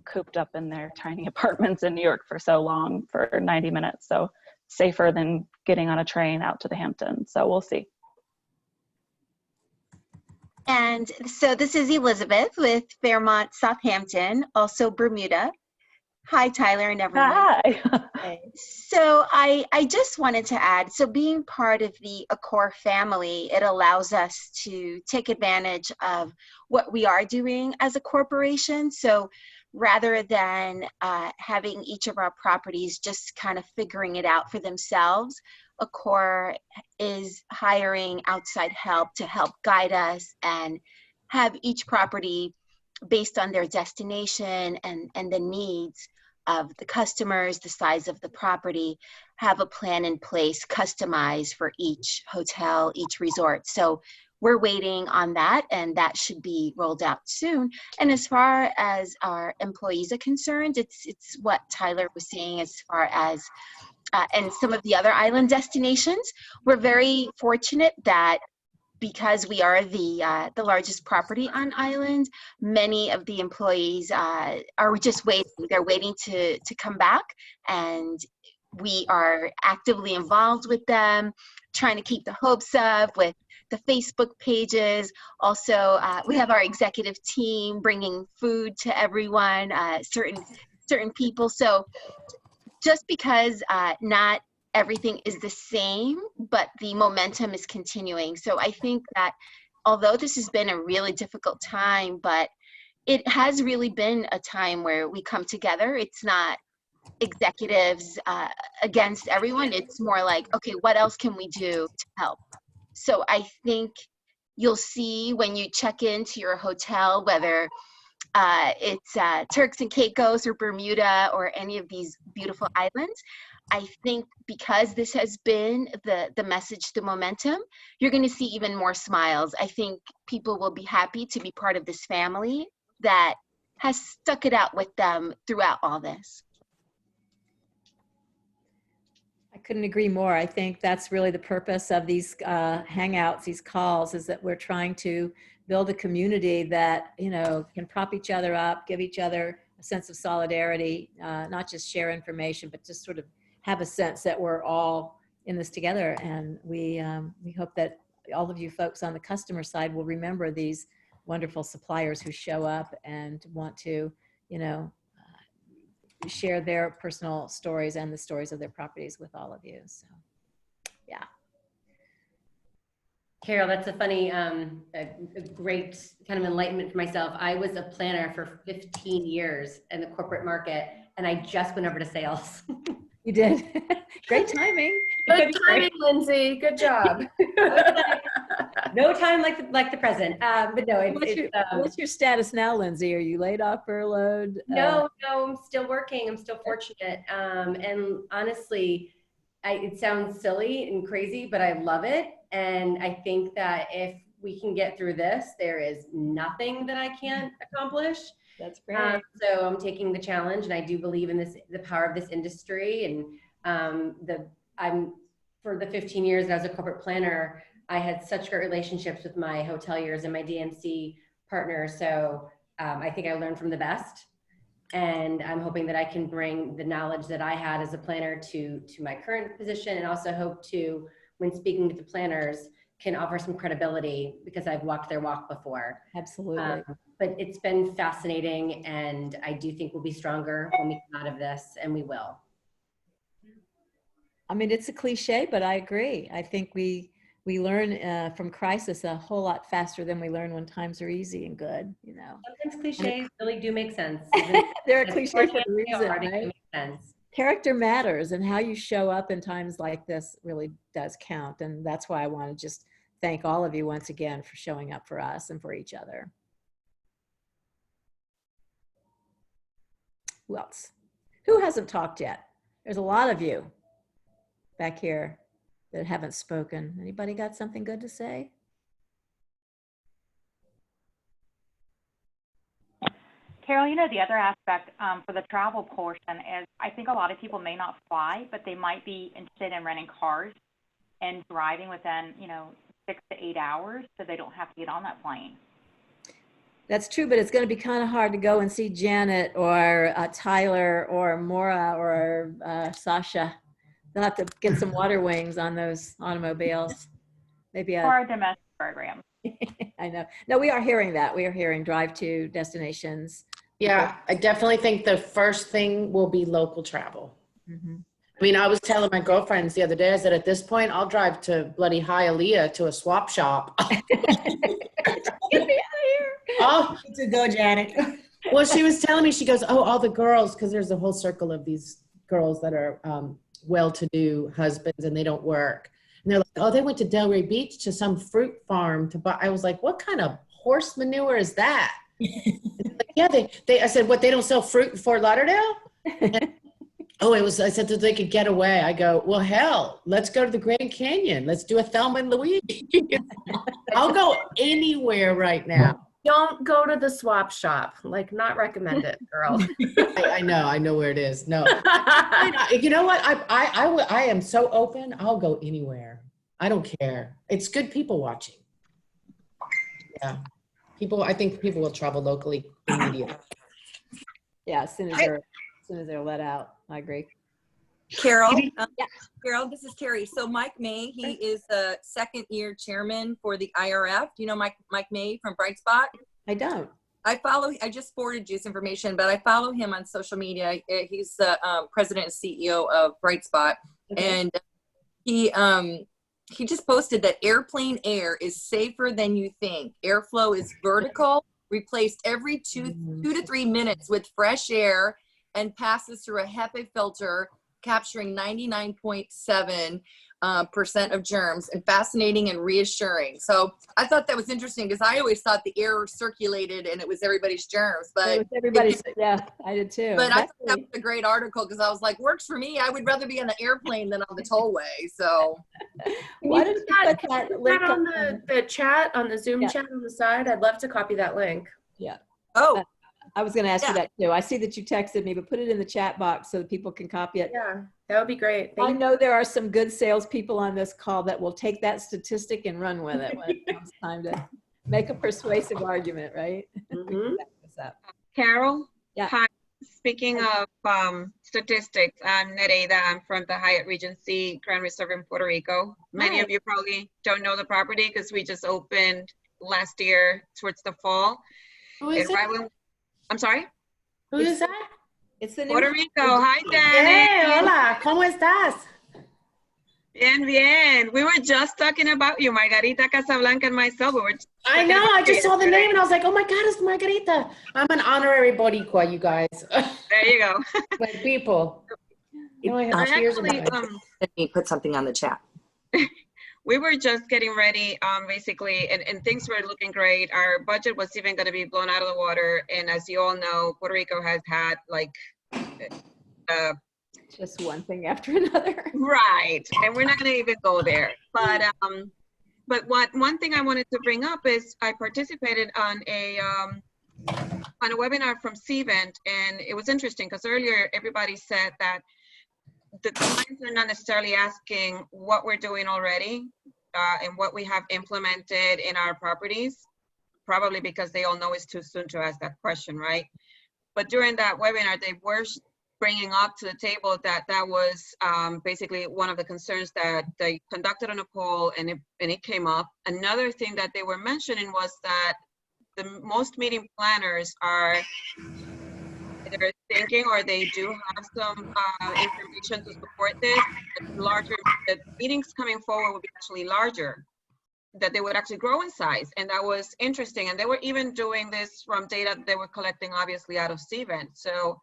[SPEAKER 5] cooped up in their tiny apartments in New York for so long, for 90 minutes. So safer than getting on a train out to the Hamptons. So we'll see.
[SPEAKER 4] And so this is Elizabeth with Fairmont Southampton, also Bermuda. Hi, Tyler and everyone.
[SPEAKER 5] Hi.
[SPEAKER 4] So I just wanted to add, so being part of the Accor family, it allows us to take advantage of what we are doing as a corporation. So rather than having each of our properties just kind of figuring it out for themselves, Accor is hiring outside help to help guide us and have each property based on their destination and the needs of the customers, the size of the property, have a plan in place customized for each hotel, each resort. So we're waiting on that, and that should be rolled out soon. And as far as our employees are concerned, it's what Tyler was saying as far as and some of the other island destinations. We're very fortunate that because we are the largest property on island, many of the employees are just waiting. They're waiting to come back, and we are actively involved with them trying to keep the hopes up with the Facebook pages. Also, we have our executive team bringing food to everyone, certain people. So just because not everything is the same, but the momentum is continuing. So I think that although this has been a really difficult time, but it has really been a time where we come together. It's not executives against everyone. It's more like, okay, what else can we do to help? So I think you'll see when you check into your hotel, whether it's Turks and Caicos or Bermuda or any of these beautiful islands, I think because this has been the message, the momentum, you're going to see even more smiles. I think people will be happy to be part of this family that has stuck it out with them throughout all this.
[SPEAKER 6] I couldn't agree more. I think that's really the purpose of these hangouts, these calls, is that we're trying to build a community that, you know, can prop each other up, give each other a sense of solidarity, not just share information, but just sort of have a sense that we're all in this together. And we hope that all of you folks on the customer side will remember these wonderful suppliers who show up and want to, you know, share their personal stories and the stories of their properties with all of you. So, yeah.
[SPEAKER 2] Carol, that's a funny, a great kind of enlightenment for myself. I was a planner for 15 years in the corporate market, and I just went over to sales.
[SPEAKER 6] You did. Great timing.
[SPEAKER 7] Good timing, Lindsay. Good job.
[SPEAKER 2] No time like the present. But no,
[SPEAKER 6] what's your status now, Lindsay? Are you laid off, furloughed?
[SPEAKER 2] No, I'm still working. I'm still fortunate. And honestly, it sounds silly and crazy, but I love it. And I think that if we can get through this, there is nothing that I can't accomplish.
[SPEAKER 6] That's great.
[SPEAKER 2] So I'm taking the challenge, and I do believe in the power of this industry. And for the 15 years that I was a corporate planner, I had such great relationships with my hoteliers and my DMC partners. So I think I learned from the best, and I'm hoping that I can bring the knowledge that I had as a planner to my current position, and also hope to, when speaking with the planners, can offer some credibility because I've walked their walk before.
[SPEAKER 6] Absolutely.
[SPEAKER 2] But it's been fascinating, and I do think we'll be stronger when we come out of this, and we will.
[SPEAKER 6] I mean, it's a cliche, but I agree. I think we learn from crisis a whole lot faster than we learn when times are easy and good, you know.
[SPEAKER 2] Sometimes cliches really do make sense.
[SPEAKER 6] They're a cliche for a reason, right?
[SPEAKER 2] Make sense.
[SPEAKER 6] Character matters, and how you show up in times like this really does count. And that's why I want to just thank all of you once again for showing up for us and for each other. Who else? Who hasn't talked yet? There's a lot of you back here that haven't spoken. Anybody got something good to say?
[SPEAKER 12] Carol, you know, the other aspect for the travel portion is I think a lot of people may not fly, but they might be interested in renting cars and driving within, 6 to 8 hours so they don't have to get on that plane.
[SPEAKER 6] That's true, but it's going to be kind of hard to go and see Janet or Tyler or Maura or Shasha. They'll have to get some water wings on those automobiles. Maybe
[SPEAKER 12] or a domestic program.
[SPEAKER 6] I know. No, we are hearing that. We are hearing drive to destinations.
[SPEAKER 1] Yeah, I definitely think the first thing will be local travel.
[SPEAKER 6] Mm-hmm.
[SPEAKER 1] I mean, I was telling my girlfriends the other day, I said, at this point, I'll drive to bloody Hialeah to a swap shop.
[SPEAKER 6] Get me out of here.
[SPEAKER 1] Oh,
[SPEAKER 11] To go, Janet.
[SPEAKER 1] well, she was telling me, she goes, oh, all the girls, because there's a whole circle of these girls that are well-to-do husbands and they don't work. And they're like, oh, they went to Delray Beach to some fruit farm to buy. I was like, what kind of horse manure is that? Like, yeah, I said, what, they don't sell fruit in Fort Lauderdale? And, I said that they could get away. I go, well, hell, let's go to the Grand Canyon. Let's do a Thelma and Louise. I'll go anywhere right now.
[SPEAKER 7] Don't go to the swap shop. Like, not recommended, girl.
[SPEAKER 1] I know where it is. No, you know what? I am so open. I'll go anywhere. I don't care. It's good people watching. Yeah, I think people will travel locally immediately.
[SPEAKER 6] Yeah, as soon as they're let out. I agree.
[SPEAKER 9] Carol,
[SPEAKER 6] Yeah.
[SPEAKER 9] Carol, this is Terry. So Mike May, he is the second year chairman for the IRF. Do you know Mike May from Bright Spot?
[SPEAKER 6] I don't.
[SPEAKER 9] I just forwarded you this information, but I follow him on social media. He's the president and CEO of Bright Spot. Okay. And he just posted that airplane air is safer than you think. Airflow is vertical, replaced every two to 3 minutes with fresh air, and passes through a HEPA filter, capturing 99.7% of germs, and fascinating and reassuring. So I thought that was interesting because I always thought the air circulated and it was everybody's germs, but
[SPEAKER 6] yeah, I did too.
[SPEAKER 9] But I thought that was a great article because I was like, works for me. I would rather be on the airplane than on the tollway. So
[SPEAKER 7] why don't you put that link on the chat, on the Zoom chat on the side? I'd love to copy that link.
[SPEAKER 6] Yeah.
[SPEAKER 9] Oh,
[SPEAKER 6] I was going to ask you that too. I see that you texted me, but put it in the chat box so that people can copy it.
[SPEAKER 7] Yeah, that would be great.
[SPEAKER 6] I know there are some good salespeople on this call that will take that statistic and run with it when it comes time to make a persuasive argument, right?
[SPEAKER 14] Carol?
[SPEAKER 6] Yeah.
[SPEAKER 14] Hi. Speaking of statistics, I'm Nereida. I'm from the Hyatt Regency Grand Reserve in Puerto Rico. Many of you probably don't know the property because we just opened last year towards the fall.
[SPEAKER 1] Who is it?
[SPEAKER 14] I'm sorry?
[SPEAKER 1] Who is that?
[SPEAKER 6] It's the
[SPEAKER 14] Puerto Rico. Hi, Danny.
[SPEAKER 1] Hey, hola. ¿Cómo estás?
[SPEAKER 14] Bien, bien. We were just talking about you, Margarita Casablanca and myself.
[SPEAKER 1] I know. I just saw the name and I was like, oh my God, it's Margarita. I'm an honorary Boricua, you guys.
[SPEAKER 14] There you go.
[SPEAKER 1] My people. You know, I
[SPEAKER 9] actually, let me put something on the chat.
[SPEAKER 14] We were just getting ready, basically, and things were looking great. Our budget was even going to be blown out of the water. And as you all know, Puerto Rico has had like
[SPEAKER 6] just one thing after another.
[SPEAKER 14] Right. And we're not going to even go there. But one thing I wanted to bring up is I participated on a webinar from Cvent, and it was interesting because earlier everybody said that the clients are not necessarily asking what we're doing already and what we have implemented in our properties, probably because they all know it's too soon to ask that question, right? But during that webinar, they were bringing up to the table that was basically one of the concerns that they conducted on a poll, and it came up. Another thing that they were mentioning was that most meeting planners are either thinking or they do have some information to support this. The meetings coming forward would be actually larger, that they would actually grow in size. And that was interesting. And they were even doing this from data they were collecting, obviously, out of Cvent. So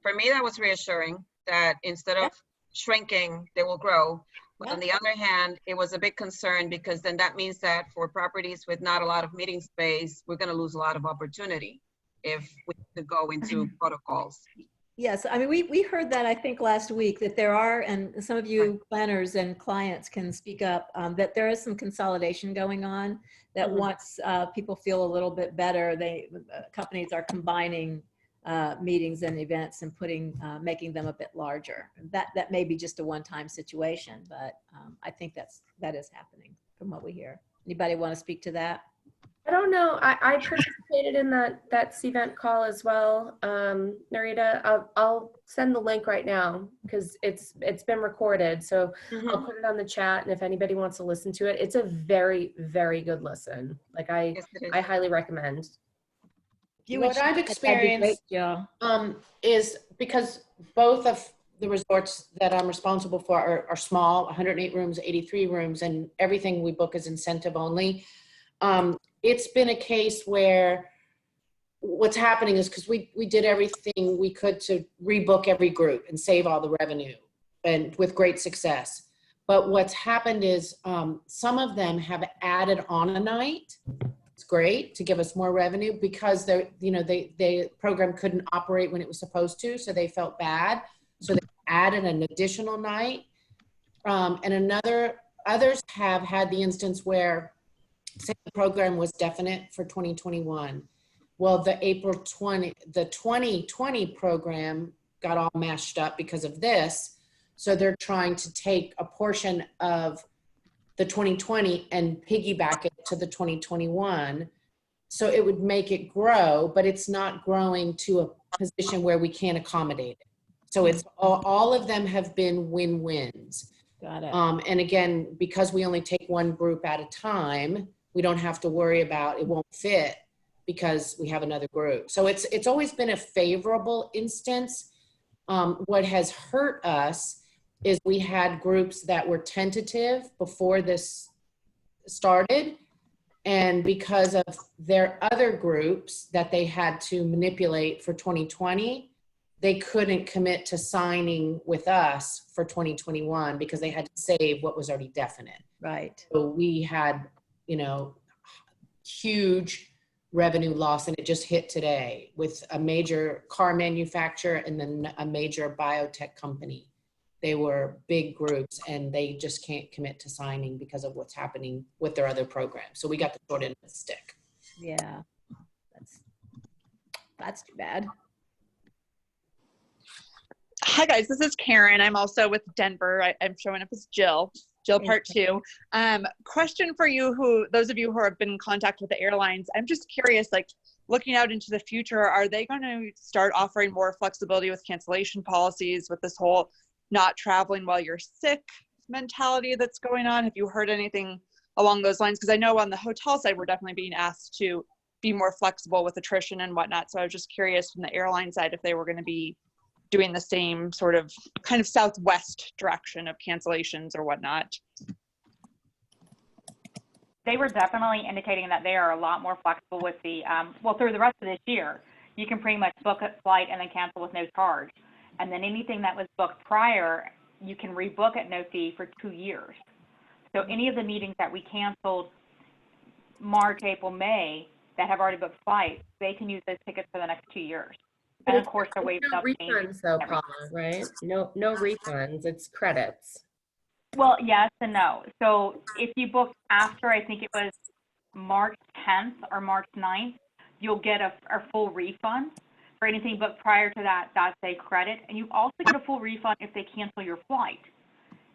[SPEAKER 14] for me, that was reassuring that instead of shrinking, they will grow. But on the other hand, it was a big concern because then that means that for properties with not a lot of meeting space, we're going to lose a lot of opportunity if we could go into protocols.
[SPEAKER 6] Yes, I mean, we heard that, I think, last week, that there are, and some of you planners and clients can speak up, that there is some consolidation going on, that once people feel a little bit better, companies are combining meetings and events and making them a bit larger. That may be just a one-time situation, but I think that is happening from what we hear. Anybody want to speak to that?
[SPEAKER 7] I don't know. I participated in that Cvent call as well. Narita, I'll send the link right now because it's been recorded. So I'll put it on the chat, and if anybody wants to listen to it, it's a very, very good listen. Like I highly recommend.
[SPEAKER 1] What I've experienced is because both of the resorts that I'm responsible for are small, 108 rooms, 83 rooms, and everything we book is incentive only. It's been a case where what's happening is because we did everything we could to rebook every group and save all the revenue, and with great success. But what's happened is some of them have added on a night. It's great to give us more revenue because the program couldn't operate when it was supposed to, so they felt bad. So they added an additional night. And others have had the instance where say the program was definite for 2021. Well, the 2020 program got all mashed up because of this. So they're trying to take a portion of the 2020 and piggyback it to the 2021. So it would make it grow, but it's not growing to a position where we can't accommodate it. So it's all of them have been win-wins.
[SPEAKER 6] Got it.
[SPEAKER 1] And again, because we only take one group at a time, we don't have to worry about it won't fit because we have another group. So it's always been a favorable instance. What has hurt us is we had groups that were tentative before this started. And because of their other groups that they had to manipulate for 2020, they couldn't commit to signing with us for 2021 because they had to save what was already definite.
[SPEAKER 6] Right.
[SPEAKER 1] So we had, you know, huge revenue loss, and it just hit today with a major car manufacturer and then a major biotech company. They were big groups and they just can't commit to signing because of what's happening with their other programs. So we got the short end of the stick.
[SPEAKER 6] Yeah, that's too bad.
[SPEAKER 15] Hi guys, this is Karen. I'm also with Denver. I'm showing up as Jill part 2. Question for you, those of you who have been in contact with the airlines, I'm just curious, like looking out into the future, are they going to start offering more flexibility with cancellation policies with this whole not traveling while you're sick mentality that's going on? Have you heard anything along those lines? Because I know on the hotel side, we're definitely being asked to be more flexible with attrition and whatnot. So I was just curious from the airline side if they were going to be doing the same sort of kind of southwest direction of cancellations or whatnot.
[SPEAKER 12] They were definitely indicating that they are a lot more flexible with the, well, through the rest of this year, you can pretty much book a flight and then cancel with no charge. And then anything that was booked prior, you can rebook at no fee for 2 years. So any of the meetings that we canceled March, April, May that have already booked flights, they can use those tickets for the next 2 years. And of course, they're waiving
[SPEAKER 7] no refunds though, Paula, right? No refunds, it's credits.
[SPEAKER 12] Well, yes and no. So if you booked after, I think it was March 10th or March 9th, you'll get a full refund. For anything booked prior to that, that's a credit. And you also get a full refund if they cancel your flight.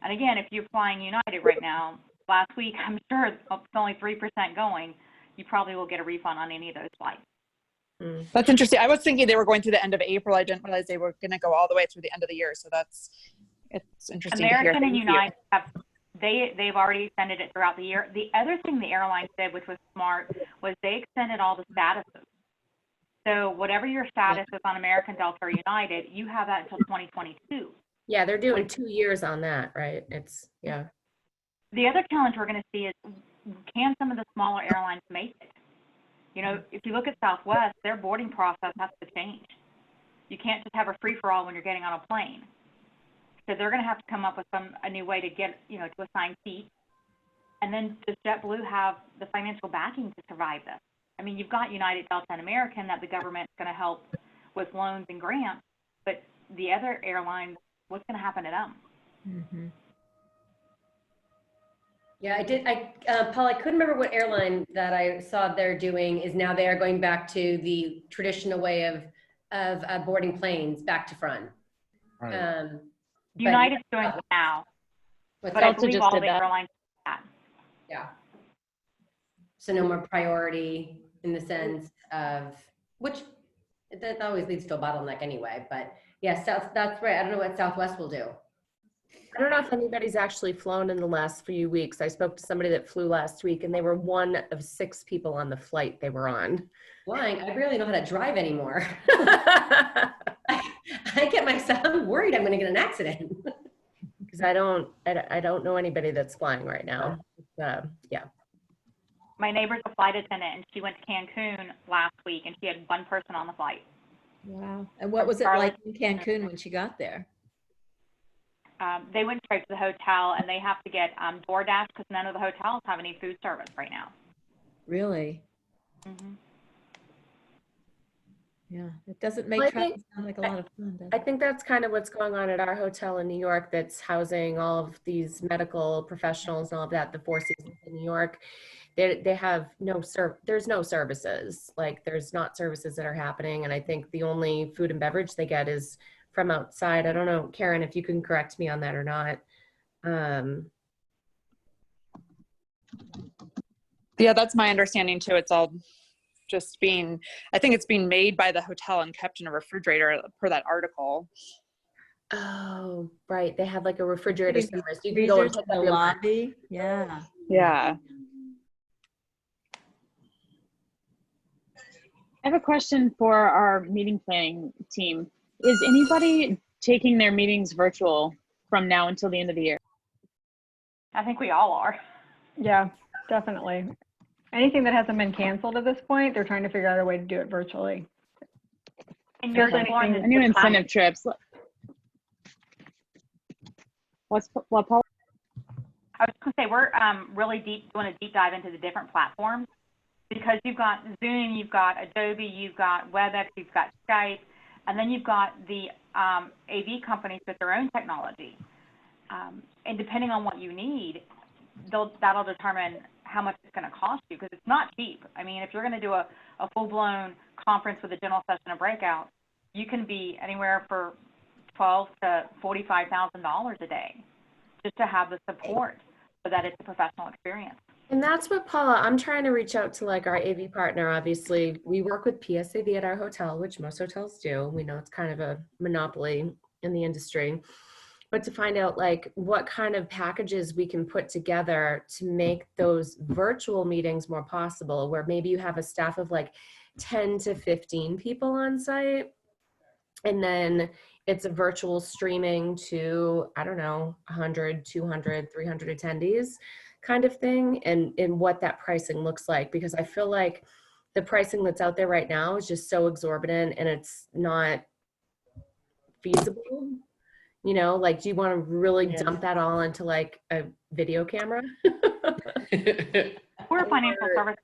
[SPEAKER 12] And again, if you're flying United right now, last week, I'm sure it's only 3% going, you probably will get a refund on any of those flights.
[SPEAKER 15] That's interesting. I was thinking they were going through the end of April. I didn't realize they were going to go all the way through the end of the year. So it's interesting
[SPEAKER 12] American
[SPEAKER 15] to hear.
[SPEAKER 12] and United they've already extended it throughout the year. The other thing the airlines did, which was smart, was they extended all the statuses. So whatever your status is on American, Delta, or United, you have that until 2022.
[SPEAKER 7] Yeah, they're doing 2 years on that, right? Yeah.
[SPEAKER 12] The other challenge we're going to see is, can some of the smaller airlines make it? You know, if you look at Southwest, their boarding process has to change. You can't just have a free-for-all when you're getting on a plane. So they're going to have to come up with a new way to get, you know, to assign seats. And then does JetBlue have the financial backing to survive this? I mean, you've got United, Delta, and American that the government's going to help with loans and grants, but the other airlines, what's going to happen to them?
[SPEAKER 6] Mm-hmm.
[SPEAKER 2] Yeah, Paul, I couldn't remember what airline that I saw they're doing is now they are going back to the traditional way of boarding planes back to front.
[SPEAKER 12] Right. United's doing it now, but I believe all the airlines do that.
[SPEAKER 2] Yeah. So no more priority in the sense of, which that always leads to a bottleneck anyway, but yeah, that's right. I don't know what Southwest will do.
[SPEAKER 7] I don't know if anybody's actually flown in the last few weeks. I spoke to somebody that flew last week and they were one of 6 people on the flight they were on.
[SPEAKER 2] Flying, I barely know how to drive anymore. I'm worried I'm going to get an accident.
[SPEAKER 7] Because I don't know anybody that's flying right now. Yeah.
[SPEAKER 12] My neighbor's a flight attendant, and she went to Cancun last week, and she had one person on the flight.
[SPEAKER 6] Wow. And what was it like in Cancun when she got there?
[SPEAKER 12] They went straight to the hotel, and they have to get DoorDash because none of the hotels have any food service right now.
[SPEAKER 6] Really?
[SPEAKER 12] Mm-hmm.
[SPEAKER 6] Yeah, it doesn't make travel sound like a lot of fun, does it?
[SPEAKER 7] I think that's kind of what's going on at our hotel in New York that's housing all of these medical professionals and all of that, the Four Seasons in New York. They have there's no services. Like there's not services that are happening. And I think the only food and beverage they get is from outside. I don't know, Karen, if you can correct me on that or not.
[SPEAKER 15] Yeah, that's my understanding too. It's all just I think it's being made by the hotel and kept in a refrigerator per that article.
[SPEAKER 7] Oh, right. They have like a refrigerator somewhere, so you can go and
[SPEAKER 6] Freezers
[SPEAKER 7] pick
[SPEAKER 6] in
[SPEAKER 7] up
[SPEAKER 6] the
[SPEAKER 7] your lunch.
[SPEAKER 6] lobby. Yeah.
[SPEAKER 15] Yeah.
[SPEAKER 16] I have a question for our meeting planning team. Is anybody taking their meetings virtual from now until the end of the year?
[SPEAKER 12] I think we all are.
[SPEAKER 13] Yeah, definitely. Anything that hasn't been canceled at this point, they're trying to figure out a way to do it virtually.
[SPEAKER 12] And you're exploring
[SPEAKER 16] I knew incentive trips. What, Paul?
[SPEAKER 12] I was going to say, we're really doing a deep dive into the different platforms, because you've got Zoom, you've got Adobe, you've got WebEx, you've got Skype, and then you've got the AV companies with their own technology. And depending on what you need, that'll determine how much it's going to cost you, because it's not cheap. I mean, if you're going to do a full-blown conference with a general session and breakout, you can be anywhere for $12,000 to $45,000 a day just to have the support so that it's a professional experience.
[SPEAKER 7] And that's what, Paula, I'm trying to reach out to like our AV partner. Obviously, we work with PSAV at our hotel, which most hotels do. We know it's kind of a monopoly in the industry. But to find out like what kind of packages we can put together to make those virtual meetings more possible, where maybe you have a staff of like 10 to 15 people on site, and then it's a virtual streaming to, I don't know, 100, 200, 300 attendees kind of thing, and what that pricing looks like. Because I feel like the pricing that's out there right now is just so exorbitant and it's not feasible. You know, like, do you want to really dump that all into like a video camera?
[SPEAKER 12] We're a financial service.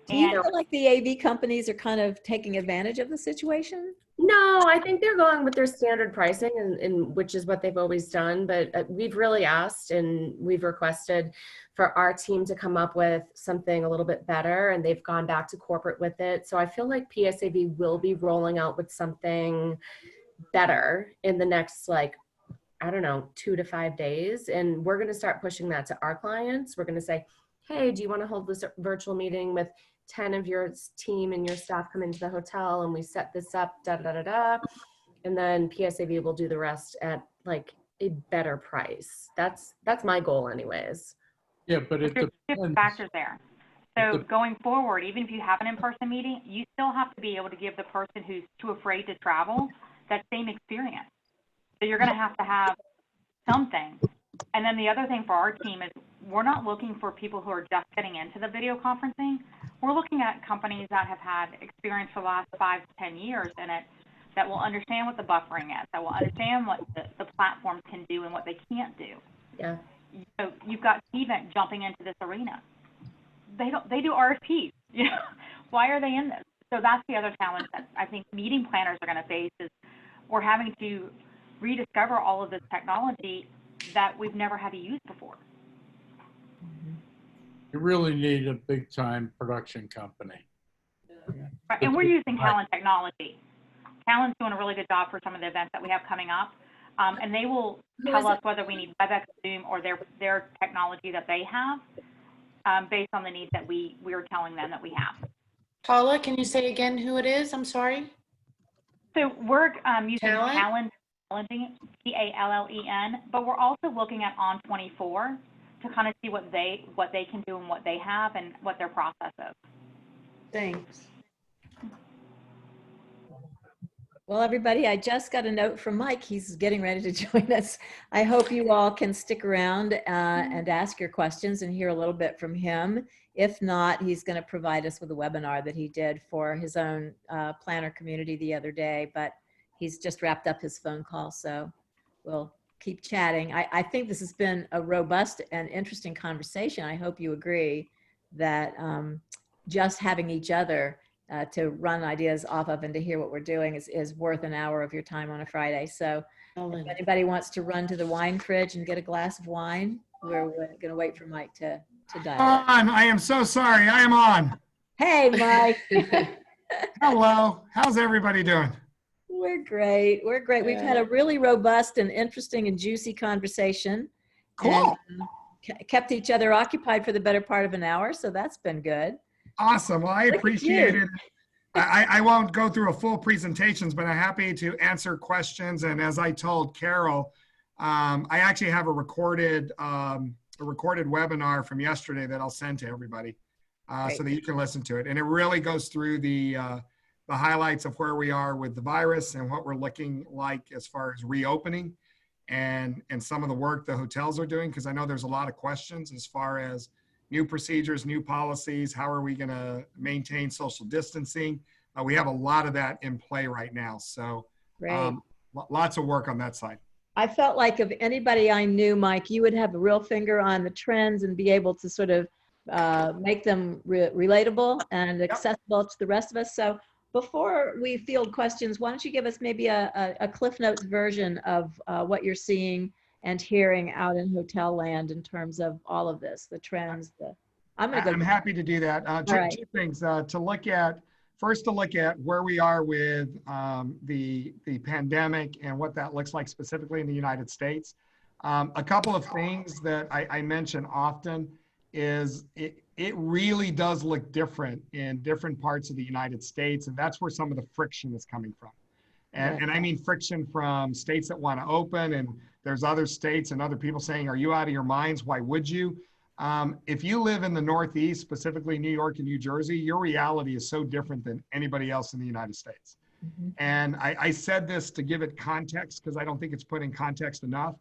[SPEAKER 6] Do you feel like the AV companies are kind of taking advantage of the situation?
[SPEAKER 7] No, I think they're going with their standard pricing, and which is what they've always done. But we've really asked and we've requested for our team to come up with something a little bit better, and they've gone back to corporate with it. So I feel like PSAV will be rolling out with something better in the next, like, I don't know, 2 to 5 days. And we're going to start pushing that to our clients. We're going to say, hey, do you want to hold this virtual meeting with 10 of your team and your staff come into the hotel, and we set this up, da da da da, and then PSAV will do the rest at like a better price. That's my goal anyways.
[SPEAKER 17] Yeah, but
[SPEAKER 12] There's different factors there. So going forward, even if you have an in-person meeting, you still have to be able to give the person who's too afraid to travel that same experience. So you're going to have something. And then the other thing for our team is we're not looking for people who are just getting into the video conferencing. We're looking at companies that have had experience for the last 5 to 10 years in it, that will understand what the buffering is, that will understand what the platforms can do and what they can't do.
[SPEAKER 7] Yeah.
[SPEAKER 12] So you've got Event jumping into this arena. They do RFPs. You know, why are they in this? So that's the other challenge that I think meeting planners are going to face, is we're having to rediscover all of this technology that we've never had to use before.
[SPEAKER 17] You really need a big time production company.
[SPEAKER 12] Right, and we're using Talent Technology. Talent's doing a really good job for some of the events that we have coming up. And they will tell us whether we need WebEx, Zoom, or their technology that they have, based on the needs that we're telling them that we have.
[SPEAKER 1] Paula, can you say again who it is? I'm sorry.
[SPEAKER 12] So we're using
[SPEAKER 1] Talent?
[SPEAKER 12] Talent Technology, TALLEN, but we're also looking at On24 to kind of see what they can do and what they have and what their process is.
[SPEAKER 1] Thanks.
[SPEAKER 6] Well, everybody, I just got a note from Mike. He's getting ready to join us. I hope you all can stick around and ask your questions and hear a little bit from him. If not, he's going to provide us with a webinar that he did for his own planner community the other day, but he's just wrapped up his phone call, so we'll keep chatting. I think this has been a robust and interesting conversation. I hope you agree that just having each other to run ideas off of and to hear what we're doing is worth an hour of your time on a Friday. So if anybody wants to run to the wine fridge and get a glass of wine, we're going to wait for Mike to dial.
[SPEAKER 18] On. I am so sorry. I am on.
[SPEAKER 6] Hey, Mike.
[SPEAKER 18] Hello. How's everybody doing?
[SPEAKER 6] We're great. We're great. We've had a really robust and interesting and juicy conversation.
[SPEAKER 18] Cool.
[SPEAKER 6] And kept each other occupied for the better part of an hour, so that's been good.
[SPEAKER 18] Awesome. Well, I appreciate it. I won't go through a full presentations, but I'm happy to answer questions. And as I told Carol, I actually have a recorded webinar from yesterday that I'll send to everybody so that you can listen to it. And it really goes through the highlights of where we are with the virus and what we're looking like as far as reopening and some of the work the hotels are doing. Because I know there's a lot of questions as far as new procedures, new policies, how are we going to maintain social distancing? We have a lot of that in play right now. So lots of work on that side.
[SPEAKER 6] I felt like if anybody I knew, Mike, you would have a real finger on the trends and be able to sort of make them relatable and accessible to the rest of us. So before we field questions, why don't you give us maybe a Cliff Notes version of what you're seeing and hearing out in hotel land in terms of all of this, the trends. I'm
[SPEAKER 18] happy to do that. Two things to look at. First, to look at where we are with the pandemic and what that looks like specifically in the United States. A couple of things that I mention often is it really does look different in different parts of the United States, and that's where some of the friction is coming from. And I mean friction from states that want to open, and there's other states and other people saying, are you out of your minds? Why would you? If you live in the Northeast, specifically New York and New Jersey, your reality is so different than anybody else in the United States. And I said this to give it context because I don't think it's put in context enough.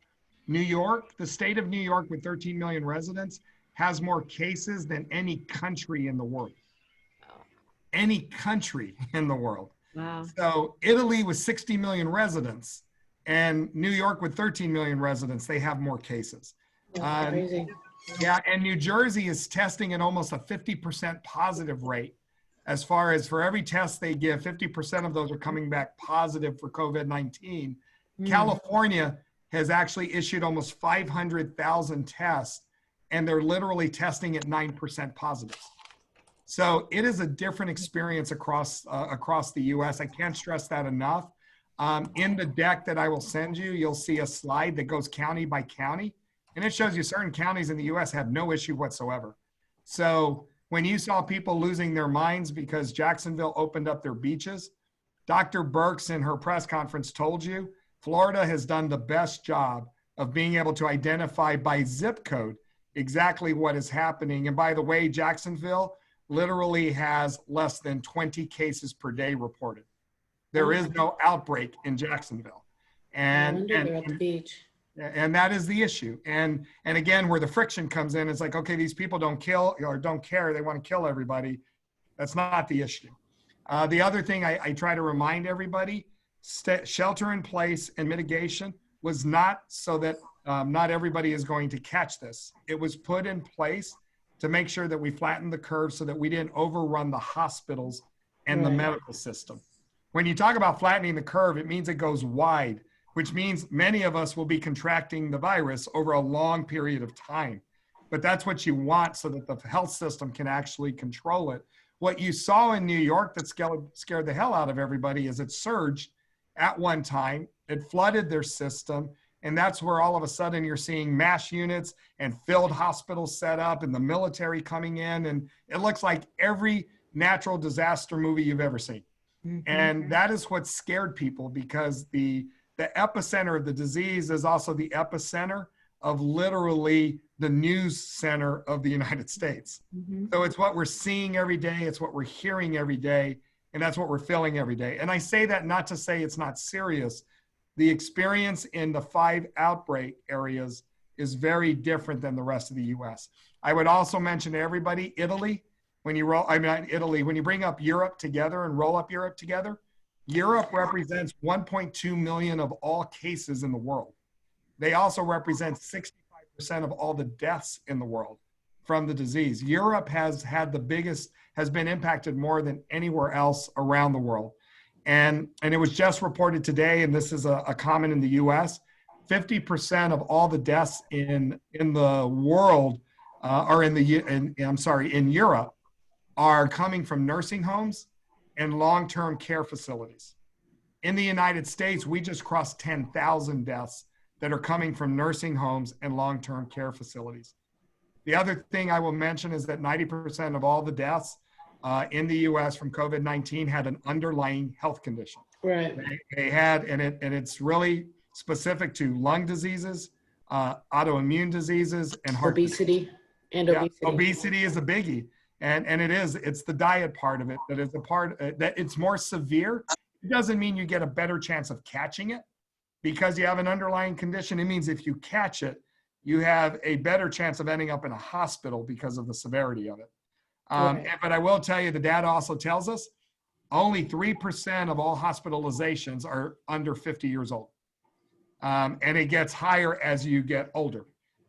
[SPEAKER 18] New York, the state of New York with 13 million residents has more cases than any country in the world. Any country in the world.
[SPEAKER 6] Wow.
[SPEAKER 18] So Italy with 60 million residents and New York with 13 million residents, they have more cases.
[SPEAKER 1] Crazy.
[SPEAKER 18] Yeah, and New Jersey is testing at almost a 50% positive rate. As far as for every test they give, 50% of those are coming back positive for COVID-19. California has actually issued almost 500,000 tests, and they're literally testing at 9% positives. So it is a different experience across the U.S. I can't stress that enough. In the deck that I will send you, you'll see a slide that goes county by county, and it shows you certain counties in the U.S. have no issue whatsoever. So when you saw people losing their minds because Jacksonville opened up their beaches, Dr. Birx in her press conference told you, Florida has done the best job of being able to identify by zip code exactly what is happening. And by the way, Jacksonville literally has less than 20 cases per day reported. There is no outbreak in Jacksonville. And
[SPEAKER 1] they're at the beach.
[SPEAKER 18] And that is the issue. And again, where the friction comes in, it's like, okay, these people don't kill or don't care. They want to kill everybody. That's not the issue. The other thing I try to remind everybody, shelter in place and mitigation was not so that not everybody is going to catch this. It was put in place to make sure that we flattened the curve so that we didn't overrun the hospitals and the medical system. When you talk about flattening the curve, it means it goes wide, which means many of us will be contracting the virus over a long period of time. But that's what you want so that the health system can actually control it. What you saw in New York that scared the hell out of everybody is it surged at one time, it flooded their system, and that's where all of a sudden you're seeing mass units and filled hospitals set up and the military coming in, and it looks like every natural disaster movie you've ever seen. And that is what scared people, because the epicenter of the disease is also the epicenter of literally the news center of the United States. So it's what we're seeing every day, it's what we're hearing every day, and that's what we're feeling every day. And I say that not to say it's not serious. The experience in the 5 outbreak areas is very different than the rest of the US. I would also mention to everybody, Italy, when you when you bring up Europe together and roll up Europe together, Europe represents 1.2 million of all cases in the world. They also represent 65% of all the deaths in the world from the disease. Europe has been impacted more than anywhere else around the world. And it was just reported today, and this is a comment in the US, 50% of all the deaths in the world in Europe are coming from nursing homes and long-term care facilities. In the United States, we just crossed 10,000 deaths that are coming from nursing homes and long-term care facilities. The other thing I will mention is that 90% of all the deaths in the US from COVID-19 had an underlying health condition.
[SPEAKER 1] Right.
[SPEAKER 18] They had, and it's really specific to lung diseases, autoimmune diseases, and heart
[SPEAKER 1] obesity. And
[SPEAKER 18] yeah,
[SPEAKER 1] obesity.
[SPEAKER 18] obesity is a biggie. And it's the diet part of it that is the part that it's more severe. It doesn't mean you get a better chance of catching it because you have an underlying condition. It means if you catch it, you have a better chance of ending up in a hospital because of the severity of it. But I will tell you, the data also tells us only 3% of all hospitalizations are under 50 years old. And it gets higher as you get older.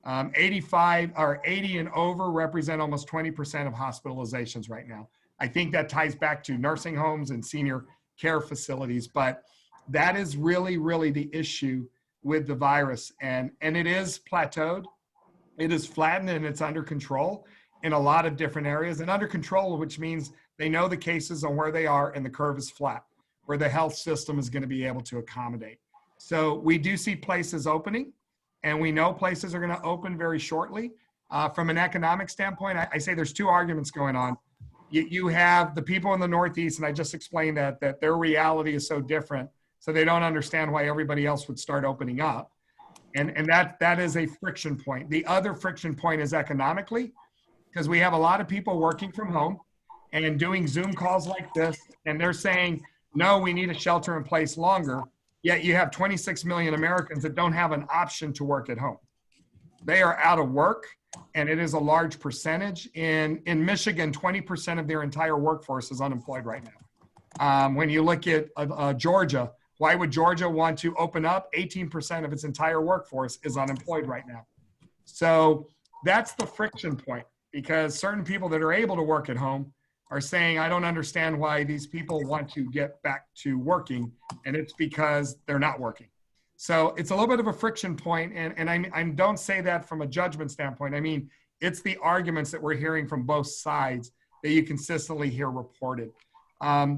[SPEAKER 18] 85 or 80 and over represent almost 20% of hospitalizations right now. I think that ties back to nursing homes and senior care facilities, but that is really, really the issue with the virus. And it is plateaued, it is flattened, and it's under control in a lot of different areas. And under control, which means they know the cases and where they are, and the curve is flat, where the health system is going to be able to accommodate. So we do see places opening. And we know places are going to open very shortly. From an economic standpoint, I say there's two arguments going on. You have the people in the Northeast, and I just explained that their reality is so different, so they don't understand why everybody else would start opening up. And that is a friction point. The other friction point is economically, because we have a lot of people working from home and doing Zoom calls like this, and they're saying, no, we need a shelter in place longer. Yet you have 26 million Americans that don't have an option to work at home. They are out of work, and it is a large percentage. In Michigan, 20% of their entire workforce is unemployed right now. When you look at Georgia, why would Georgia want to open up? 18% of its entire workforce is unemployed right now. So that's the friction point, because certain people that are able to work at home are saying, I don't understand why these people want to get back to working, and it's because they're not working. So it's a little bit of a friction point, and I don't say that from a judgment standpoint. I mean, it's the arguments that we're hearing from both sides that you consistently hear reported.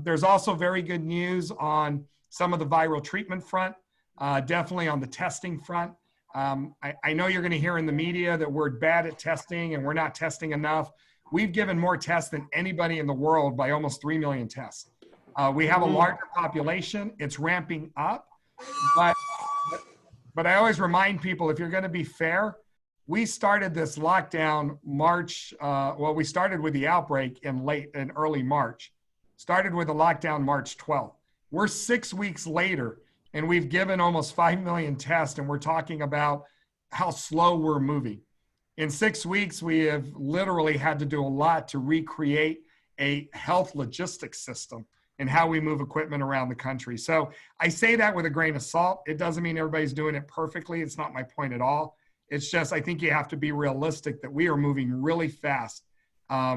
[SPEAKER 18] There's also very good news on some of the viral treatment front, definitely on the testing front. I know you're going to hear in the media that we're bad at testing and we're not testing enough. We've given more tests than anybody in the world by almost 3 million tests. We have a larger population. It's ramping up. But I always remind people, if you're going to be fair, we started this lockdown March. We started with the outbreak in early March. Started with the lockdown March 12th. We're 6 weeks later, and we've given almost 5 million tests, and we're talking about how slow we're moving. In 6 weeks, we have literally had to do a lot to recreate a health logistics system and how we move equipment around the country. So I say that with a grain of salt. It doesn't mean everybody's doing it perfectly. It's not my point at all. It's just, I think you have to be realistic that we are moving really fast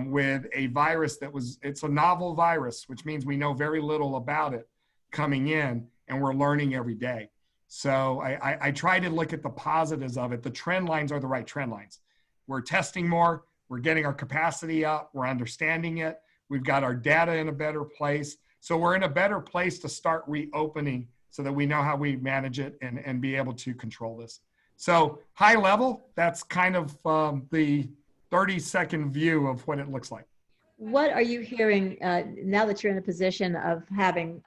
[SPEAKER 18] with a virus it's a novel virus, which means we know very little about it coming in, and we're learning every day. So I try to look at the positives of it. The trend lines are the right trend lines. We're testing more, we're getting our capacity up, we're understanding it, we've got our data in a better place. So we're in a better place to start reopening so that we know how we manage it and be able to control this. So high level, that's kind of the 30-second view of what it looks like.
[SPEAKER 6] What are you hearing now that you're in a position of having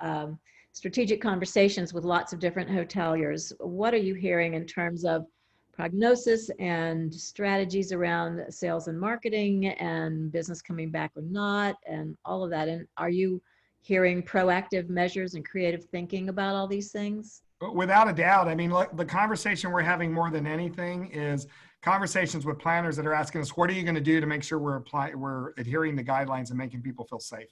[SPEAKER 6] strategic conversations with lots of different hoteliers? What are you hearing in terms of prognosis and strategies around sales and marketing and business coming back or not, and all of that? And are you hearing proactive measures and creative thinking about all these things?
[SPEAKER 18] Without a doubt. I mean, look, the conversation we're having more than anything is conversations with planners that are asking us, what are you going to do to make sure we're adhering to guidelines and making people feel safe?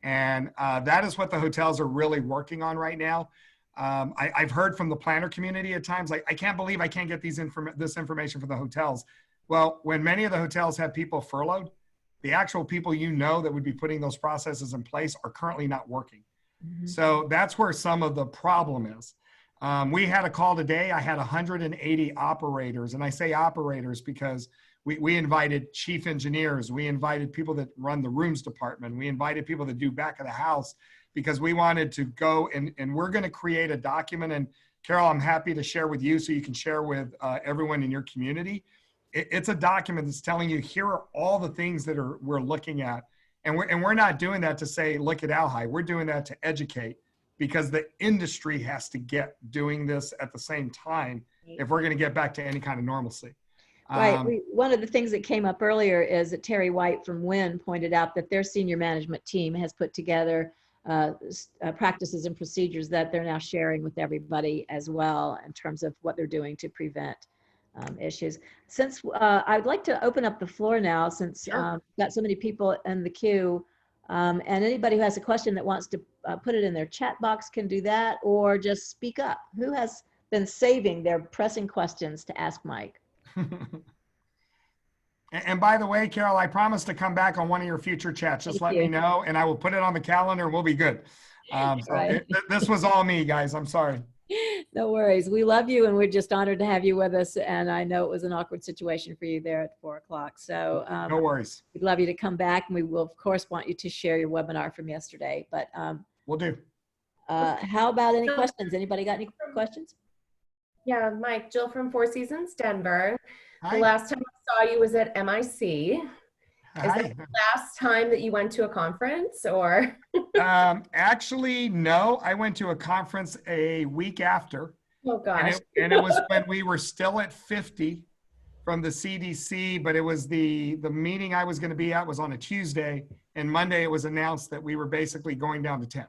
[SPEAKER 18] And that is what the hotels are really working on right now. I've heard from the planner community at times, like, I can't believe I can't get this information from the hotels. Well, when many of the hotels have people furloughed, the actual people that would be putting those processes in place are currently not working. Mm-hmm. So that's where some of the problem is. We had a call today. I had 180 operators, and I say operators because we invited chief engineers. We invited people that run the rooms department. We invited people that do back of the house, because we wanted to go and we're going to create a document. And Carol, I'm happy to share with you so you can share with everyone in your community. It's a document that's telling you, here are all the things that we're looking at. And we're not doing that to say, look at ALHI. We're doing that to educate, because the industry has to get doing this at the same time if we're going to get back to any kind of normalcy.
[SPEAKER 6] Right. One of the things that came up earlier is that Terry White from Wynn pointed out that their senior management team has put together practices and procedures that they're now sharing with everybody as well in terms of what they're doing to prevent issues. Since I'd like to open up the floor now, since we've got so many people in the queue, and anybody who has a question that wants to put it in their chat box can do that, or just speak up. Who has been saving their pressing questions to ask Mike?
[SPEAKER 18] And by the way, Carol, I promise to come back on one of your future chats. Just let me know, and I will put it on the calendar, and we'll be good. This was all me, guys. I'm sorry.
[SPEAKER 6] No worries. We love you, and we're just honored to have you with us. And I know it was an awkward situation for you there at 4 o'clock. So
[SPEAKER 18] no worries.
[SPEAKER 6] We'd love you to come back, and we will, of course, want you to share your webinar from yesterday. But
[SPEAKER 18] we'll do.
[SPEAKER 6] How about any questions? Anybody got any questions?
[SPEAKER 7] Yeah, Mike, Jill from Four Seasons, Denver.
[SPEAKER 18] Hi.
[SPEAKER 7] The last time I saw you was at MIC. Is that the last time that you went to a conference, or?
[SPEAKER 18] Actually, no. I went to a conference a week after.
[SPEAKER 7] Oh gosh.
[SPEAKER 18] And it was when we were still at 50 from the CDC, but it was the meeting I was going to be at was on a Tuesday, and Monday it was announced that we were basically going down to 10.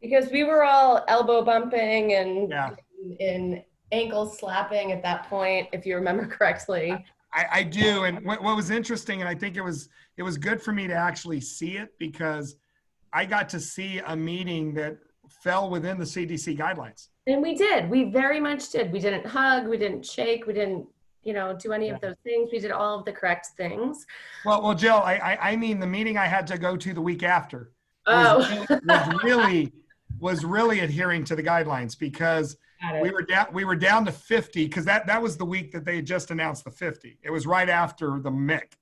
[SPEAKER 7] Because we were all elbow bumping and ankle slapping at that point, if you remember correctly.
[SPEAKER 18] I do. And what was interesting, and I think it was good for me to actually see it, because I got to see a meeting that fell within the CDC guidelines.
[SPEAKER 7] And we did. We very much did. We didn't hug. We didn't shake. We didn't, do any of those things. We did all of the correct things.
[SPEAKER 18] Well, Jill, I mean the meeting I had to go to the week after was really adhering to the guidelines, because we were down to 50, because that was the week that they had just announced the 50. It was right after the MIC.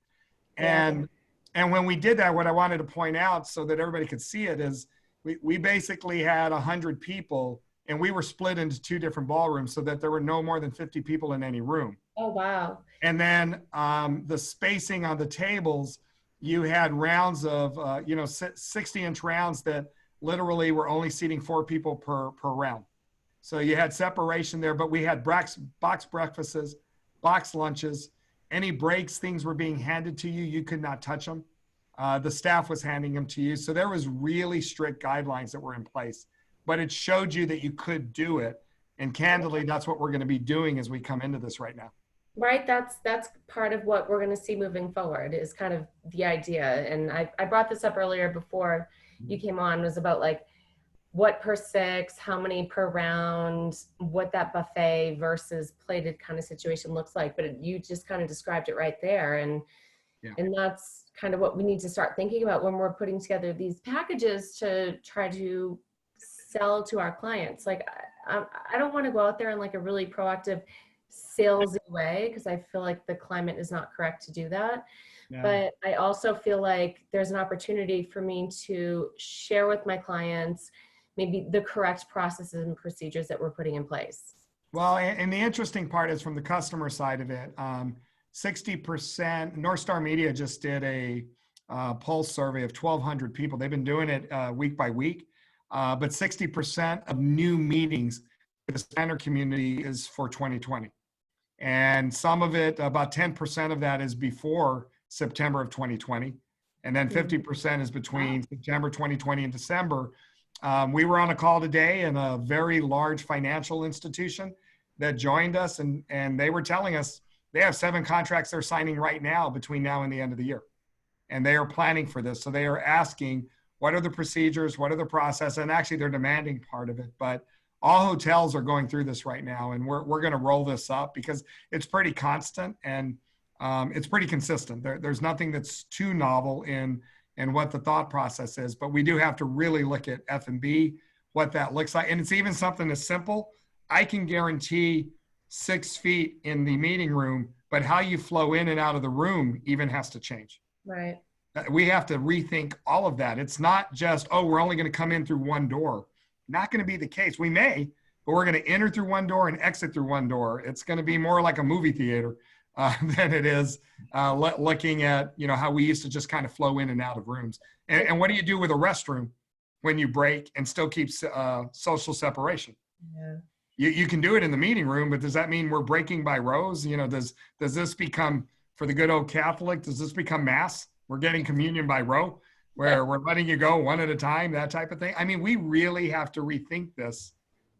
[SPEAKER 18] And when we did that, what I wanted to point out so that everybody could see it is we basically had 100 people, and we were split into 2 different ballrooms so that there were no more than 50 people in any room.
[SPEAKER 7] Oh, wow.
[SPEAKER 18] And then the spacing on the tables, you had rounds of, 60-inch rounds that literally were only seating 4 people per round. So you had separation there, but we had box breakfasts, box lunches. Any breaks, things were being handed to you. You could not touch them. The staff was handing them to you. So there was really strict guidelines that were in place, but it showed you that you could do it. And candidly, that's what we're going to be doing as we come into this right now.
[SPEAKER 7] Right. That's part of what we're going to see moving forward, is kind of the idea. And I brought this up earlier before you came on, was about like what per 6, how many per round, what that buffet versus plated kind of situation looks like. But you just kind of described it right there. And that's kind of what we need to start thinking about when we're putting together these packages to try to sell to our clients. Like, I don't want to go out there in like a really proactive salesy way, because I feel like the climate is not correct to do that. Yeah. But I also feel like there's an opportunity for me to share with my clients maybe the correct processes and procedures that we're putting in place.
[SPEAKER 18] Well, and the interesting part is from the customer side of it, 60%, North Star Media just did a pulse survey of 1,200 people. They've been doing it week by week, but 60% of new meetings for the standard community is for 2020. And some of it, about 10% of that is before September of 2020. And then 50% is between September 2020 and December. We were on a call today in a very large financial institution that joined us, and they were telling us they have 7 contracts they're signing right now between now and the end of the year. And they are planning for this. So they are asking, what are the procedures? What are the process? And actually they're demanding part of it. But all hotels are going through this right now, and we're going to roll this up because it's pretty constant and it's pretty consistent. There's nothing that's too novel in what the thought process is, but we do have to really look at F&B, what that looks like. And it's even something as simple. I can guarantee 6 feet in the meeting room, but how you flow in and out of the room even has to change.
[SPEAKER 7] Right.
[SPEAKER 18] We have to rethink all of that. It's not just, oh, we're only going to come in through one door. Not going to be the case. We may, but we're going to enter through one door and exit through one door. It's going to be more like a movie theater. than it is looking at, you know, how we used to just kind of flow in and out of rooms. And what do you do with a restroom when you break and still keep social separation?
[SPEAKER 1] Yeah.
[SPEAKER 18] You can do it in the meeting room, but does that mean we're breaking by rows? You know, does this become, for the good old Catholic, does this become mass? We're getting communion by row, where we're letting you go one at a time, that type of thing. I mean, we really have to rethink this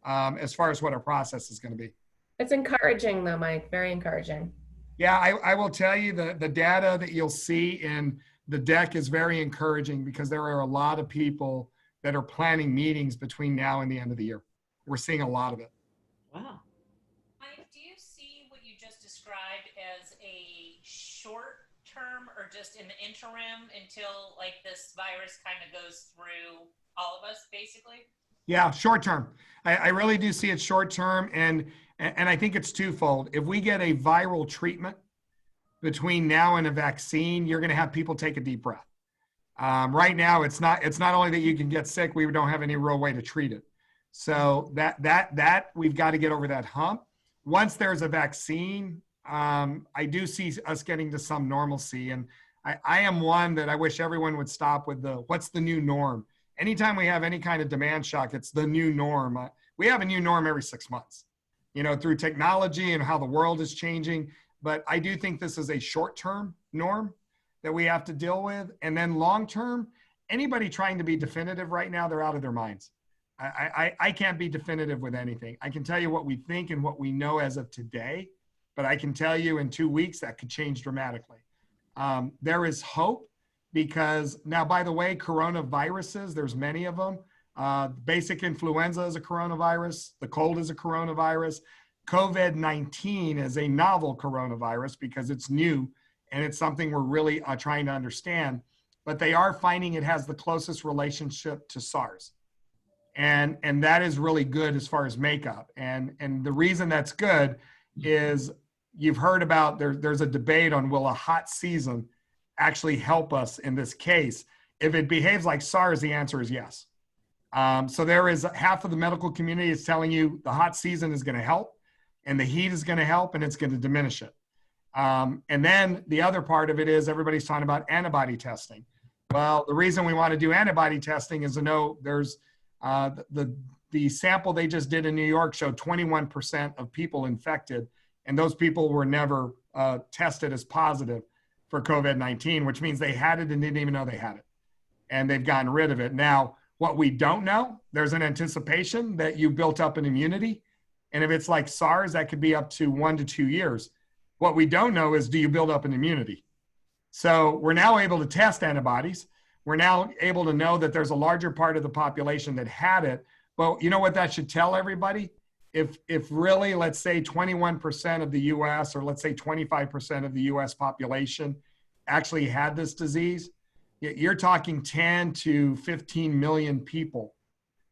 [SPEAKER 18] as far as what our process is going to be.
[SPEAKER 7] It's encouraging though, Mike, very encouraging.
[SPEAKER 18] Yeah, I will tell you the data that you'll see in the deck is very encouraging, because there are a lot of people that are planning meetings between now and the end of the year. We're seeing a lot of it.
[SPEAKER 1] Wow.
[SPEAKER 19] Mike, do you see what you just described as a short term, or just an interim until like this virus kind of goes through all of us, basically?
[SPEAKER 18] Yeah, short term. I really do see it short term, and I think it's twofold. If we get a viral treatment between now and a vaccine, you're going to have people take a deep breath. Right now, it's not only that you can get sick, we don't have any real way to treat it. So that we've got to get over that hump. Once there's a vaccine, I do see us getting to some normalcy. And I am one that I wish everyone would stop with what's the new norm. Anytime we have any kind of demand shock, it's the new norm. We have a new norm every 6 months, you know, through technology and how the world is changing. But I do think this is a short-term norm that we have to deal with. And then long-term, anybody trying to be definitive right now, they're out of their minds. I can't be definitive with anything. I can tell you what we think and what we know as of today, but I can tell you in 2 weeks that could change dramatically. There is hope, because now, by the way, coronaviruses, there's many of them. Basic influenza is a coronavirus. The cold is a coronavirus. COVID-19 is a novel coronavirus because it's new and it's something we're really trying to understand. But they are finding it has the closest relationship to SARS. And that is really good as far as makeup. And the reason that's good is you've heard about there's a debate on, will a hot season actually help us in this case? If it behaves like SARS, the answer is yes. So there is half of the medical community is telling you the hot season is going to help, and the heat is going to help, and it's going to diminish it. And then the other part of it is everybody's talking about antibody testing. Well, the reason we want to do antibody testing is to know there's the sample they just did in New York showed 21% of people infected, and those people were never tested as positive for COVID-19, which means they had it and didn't even know they had it, and they've gotten rid of it. Now, what we don't know, there's an anticipation that you built up an immunity, and if it's like SARS, that could be up to 1 to 2 years. What we don't know is, do you build up an immunity? So we're now able to test antibodies. We're now able to know that there's a larger part of the population that had it. Well, you know what that should tell everybody? If really, let's say 21% of the US, or let's say 25% of the US population actually had this disease, you're talking 10 to 15 million people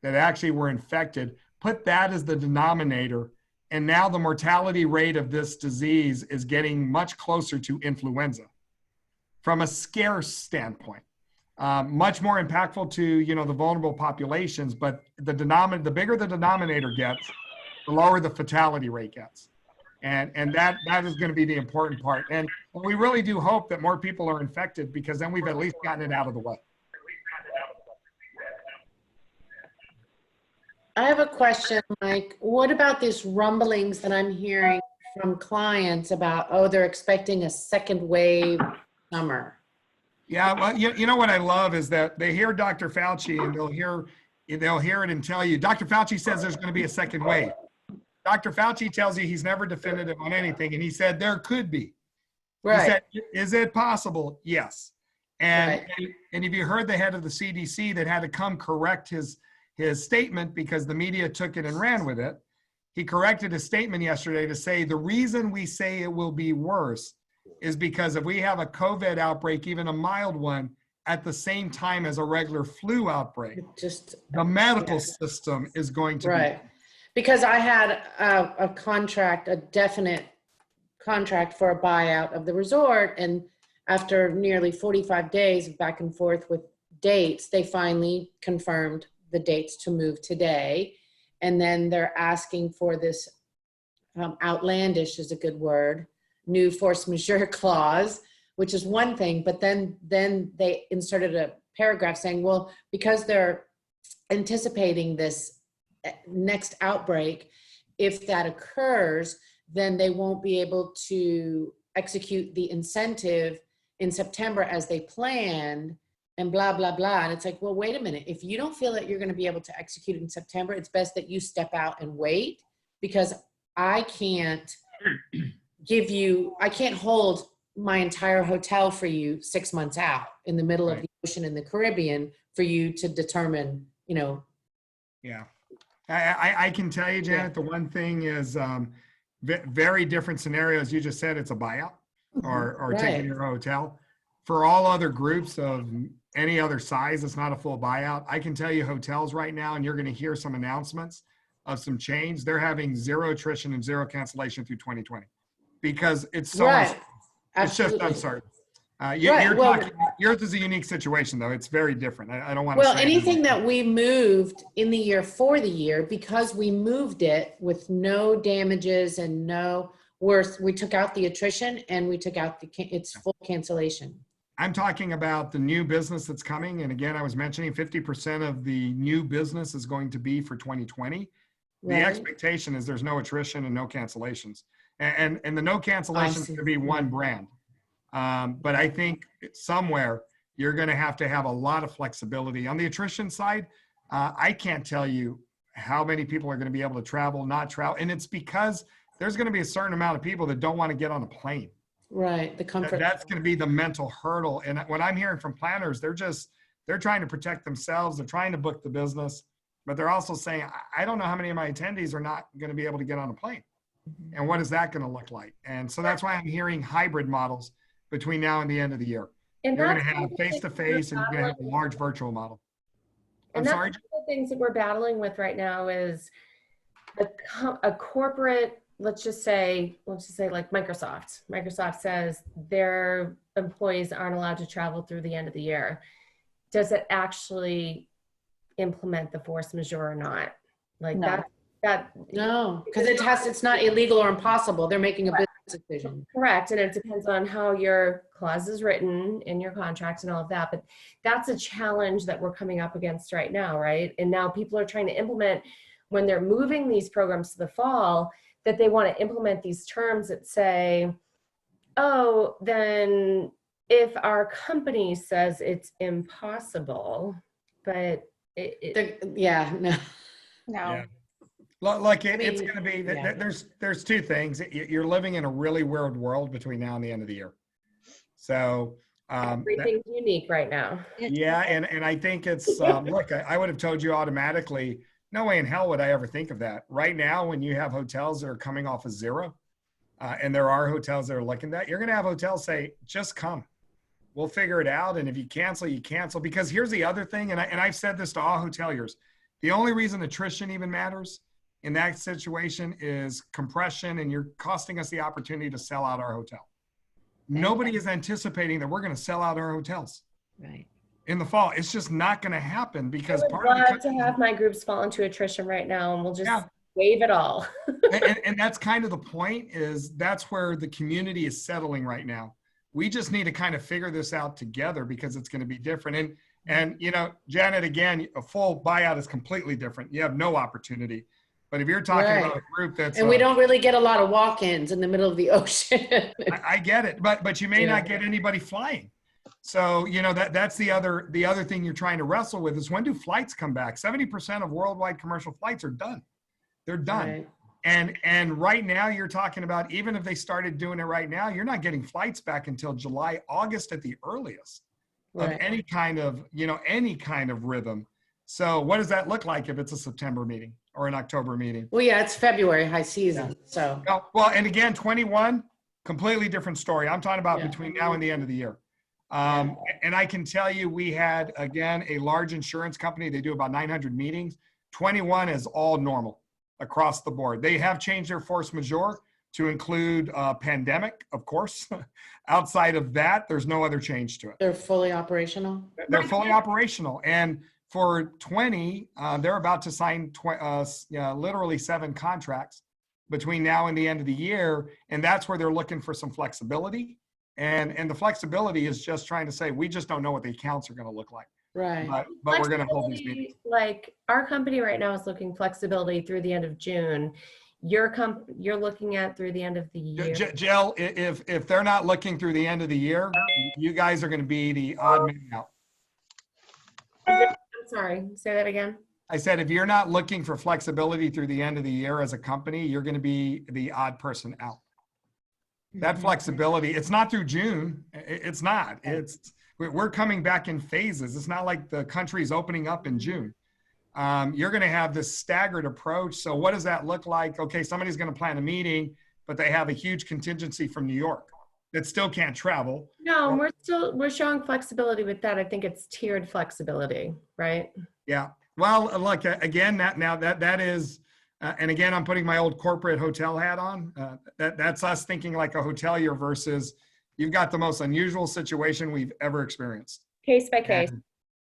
[SPEAKER 18] that actually were infected. Put that as the denominator, and now the mortality rate of this disease is getting much closer to influenza from a scare standpoint. Much more impactful to, you know, the vulnerable populations, but the bigger the denominator gets, the lower the fatality rate gets. And that is going to be the important part. And we really do hope that more people are infected, because then we've at least gotten it out of the way.
[SPEAKER 1] I have a question, Mike. What about these rumblings that I'm hearing from clients about, oh, they're expecting a second wave summer?
[SPEAKER 18] Yeah, well, you know what I love is that they hear Dr. Fauci, and they'll hear it and tell you, Dr. Fauci says there's going to be a second wave. Dr. Fauci tells you he's never definitive on anything, and he said there could be. Right. He said, is it possible? Yes. And if you heard the head of the CDC that had to come correct his statement because the media took it and ran with it, he corrected his statement yesterday to say the reason we say it will be worse is because if we have a COVID outbreak, even a mild one, at the same time as a regular flu outbreak, the medical system is going to be.
[SPEAKER 1] Because I had a definite contract for a buyout of the resort, and after nearly 45 days of back and forth with dates, they finally confirmed the dates to move today. And then they're asking for this outlandish is a good word, new force majeure clause, which is one thing, but then they inserted a paragraph saying, well, because they're anticipating this next outbreak, if that occurs, then they won't be able to execute the incentive in September as they planned, and blah, blah, blah. And it's like, well, wait a minute. If you don't feel that you're going to be able to execute it in September, it's best that you step out and wait, because I can't hold my entire hotel for you 6 months out in the middle of the ocean in the Caribbean for you to determine,
[SPEAKER 18] Yeah. I can tell you, Janet, the one thing is very different scenarios. You just said it's a buyout or taking your hotel. For all other groups of any other size, it's not a full buyout. I can tell you hotels right now, and you're going to hear some announcements of some change. They're having zero attrition and zero cancellation through 2020 because it's so much. It's just uncertain. Yours is a unique situation, though. It's very different. I don't want to say
[SPEAKER 1] anything that we moved in the year for the year, because we moved it with no damages and no worse, we took out the attrition and we took out its full cancellation.
[SPEAKER 18] I'm talking about the new business that's coming. And again, I was mentioning 50% of the new business is going to be for 2020. The expectation is there's no attrition and no cancellations. And the no cancellations could be one brand. But I think somewhere you're going to have a lot of flexibility. On the attrition side, I can't tell you how many people are going to be able to travel, not travel. And it's because there's going to be a certain amount of people that don't want to get on a plane.
[SPEAKER 1] Right. The comfort.
[SPEAKER 18] That's going to be the mental hurdle. And what I'm hearing from planners, they're trying to protect themselves. They're trying to book the business, but they're also saying, I don't know how many of my attendees are not going to be able to get on a plane. And what is that going to look like? And so that's why I'm hearing hybrid models between now and the end of the year. And you're going to have face-to-face and you're going to have a large virtual model.
[SPEAKER 7] And that's one of the things that we're battling with right now is a corporate, let's just say like Microsoft. Microsoft says their employees aren't allowed to travel through the end of the year. Does it actually implement the force majeure or not? Like
[SPEAKER 1] no, because it's not illegal or impossible. They're making a business decision.
[SPEAKER 7] Correct. And it depends on how your clause is written in your contract and all of that. But that's a challenge that we're coming up against right now, right? And now people are trying to implement, when they're moving these programs to the fall, that they want to implement these terms that say, oh, then if our company says it's impossible, but
[SPEAKER 18] no. Like it's going to be, there's two things. You're living in a really weird world between now and the end of the year. So
[SPEAKER 7] everything's unique right now.
[SPEAKER 18] Yeah. And I think it's, look, I would have told you automatically, no way in hell would I ever think of that. Right now, when you have hotels that are coming off of zero, and there are hotels that are looking at that, you're going to have hotels say, just come. We'll figure it out. And if you cancel, you cancel. Because here's the other thing, and I've said this to all hoteliers, the only reason attrition even matters in that situation is compression, and you're costing us the opportunity to sell out our hotel. Nobody is anticipating that we're going to sell out our hotels.
[SPEAKER 1] Right.
[SPEAKER 18] In the fall. It's just not going to happen because
[SPEAKER 7] I would love to have my groups fall into attrition right now, and we'll just waive it all.
[SPEAKER 18] and that's kind of the point, is that's where the community is settling right now. We just need to kind of figure this out together because it's going to be different. And Janet, again, a full buyout is completely different. You have no opportunity. But if you're talking about a group that's
[SPEAKER 1] we don't really get a lot of walk-ins in the middle of the ocean.
[SPEAKER 18] I get it, but you may not get anybody flying. So that's the other thing you're trying to wrestle with is, when do flights come back? 70% of worldwide commercial flights are done. They're done. Right. And right now you're talking about, even if they started doing it right now, you're not getting flights back until July, August at the earliest of any kind of rhythm. So what does that look like if it's a September meeting or an October meeting?
[SPEAKER 1] Well, yeah, it's February high season. So
[SPEAKER 18] well, and again, 21, completely different story. I'm talking about between now and the end of the year. And I can tell you, we had, again, a large insurance company. They do about 900 meetings. 21 is all normal across the board. They have changed their force majeure to include pandemic, of course. Outside of that, there's no other change to it.
[SPEAKER 1] They're fully operational?
[SPEAKER 18] They're fully operational. And for 20, they're about to sign literally 7 contracts between now and the end of the year. And that's where they're looking for some flexibility. And the flexibility is just trying to say, we just don't know what the accounts are going to look like.
[SPEAKER 1] Right.
[SPEAKER 18] But we're going to hold these meetings.
[SPEAKER 7] Like our company right now is looking flexibility through the end of June. You're looking at through the end of the year.
[SPEAKER 18] Jill, if they're not looking through the end of the year, you guys are going to be the odd man out.
[SPEAKER 7] I'm sorry, say that again.
[SPEAKER 18] I said, if you're not looking for flexibility through the end of the year as a company, you're going to be the odd person out. That flexibility, it's not through June. It's not. We're coming back in phases. It's not like the country's opening up in June. You're going to have this staggered approach. So what does that look like? Okay, somebody's going to plan a meeting, but they have a huge contingency from New York that still can't travel.
[SPEAKER 7] No, we're showing flexibility with that. I think it's tiered flexibility, right?
[SPEAKER 18] Yeah. Well, look, again, that is, and again, I'm putting my old corporate hotel hat on. That's us thinking like a hotelier versus you've got the most unusual situation we've ever experienced.
[SPEAKER 7] Case by case.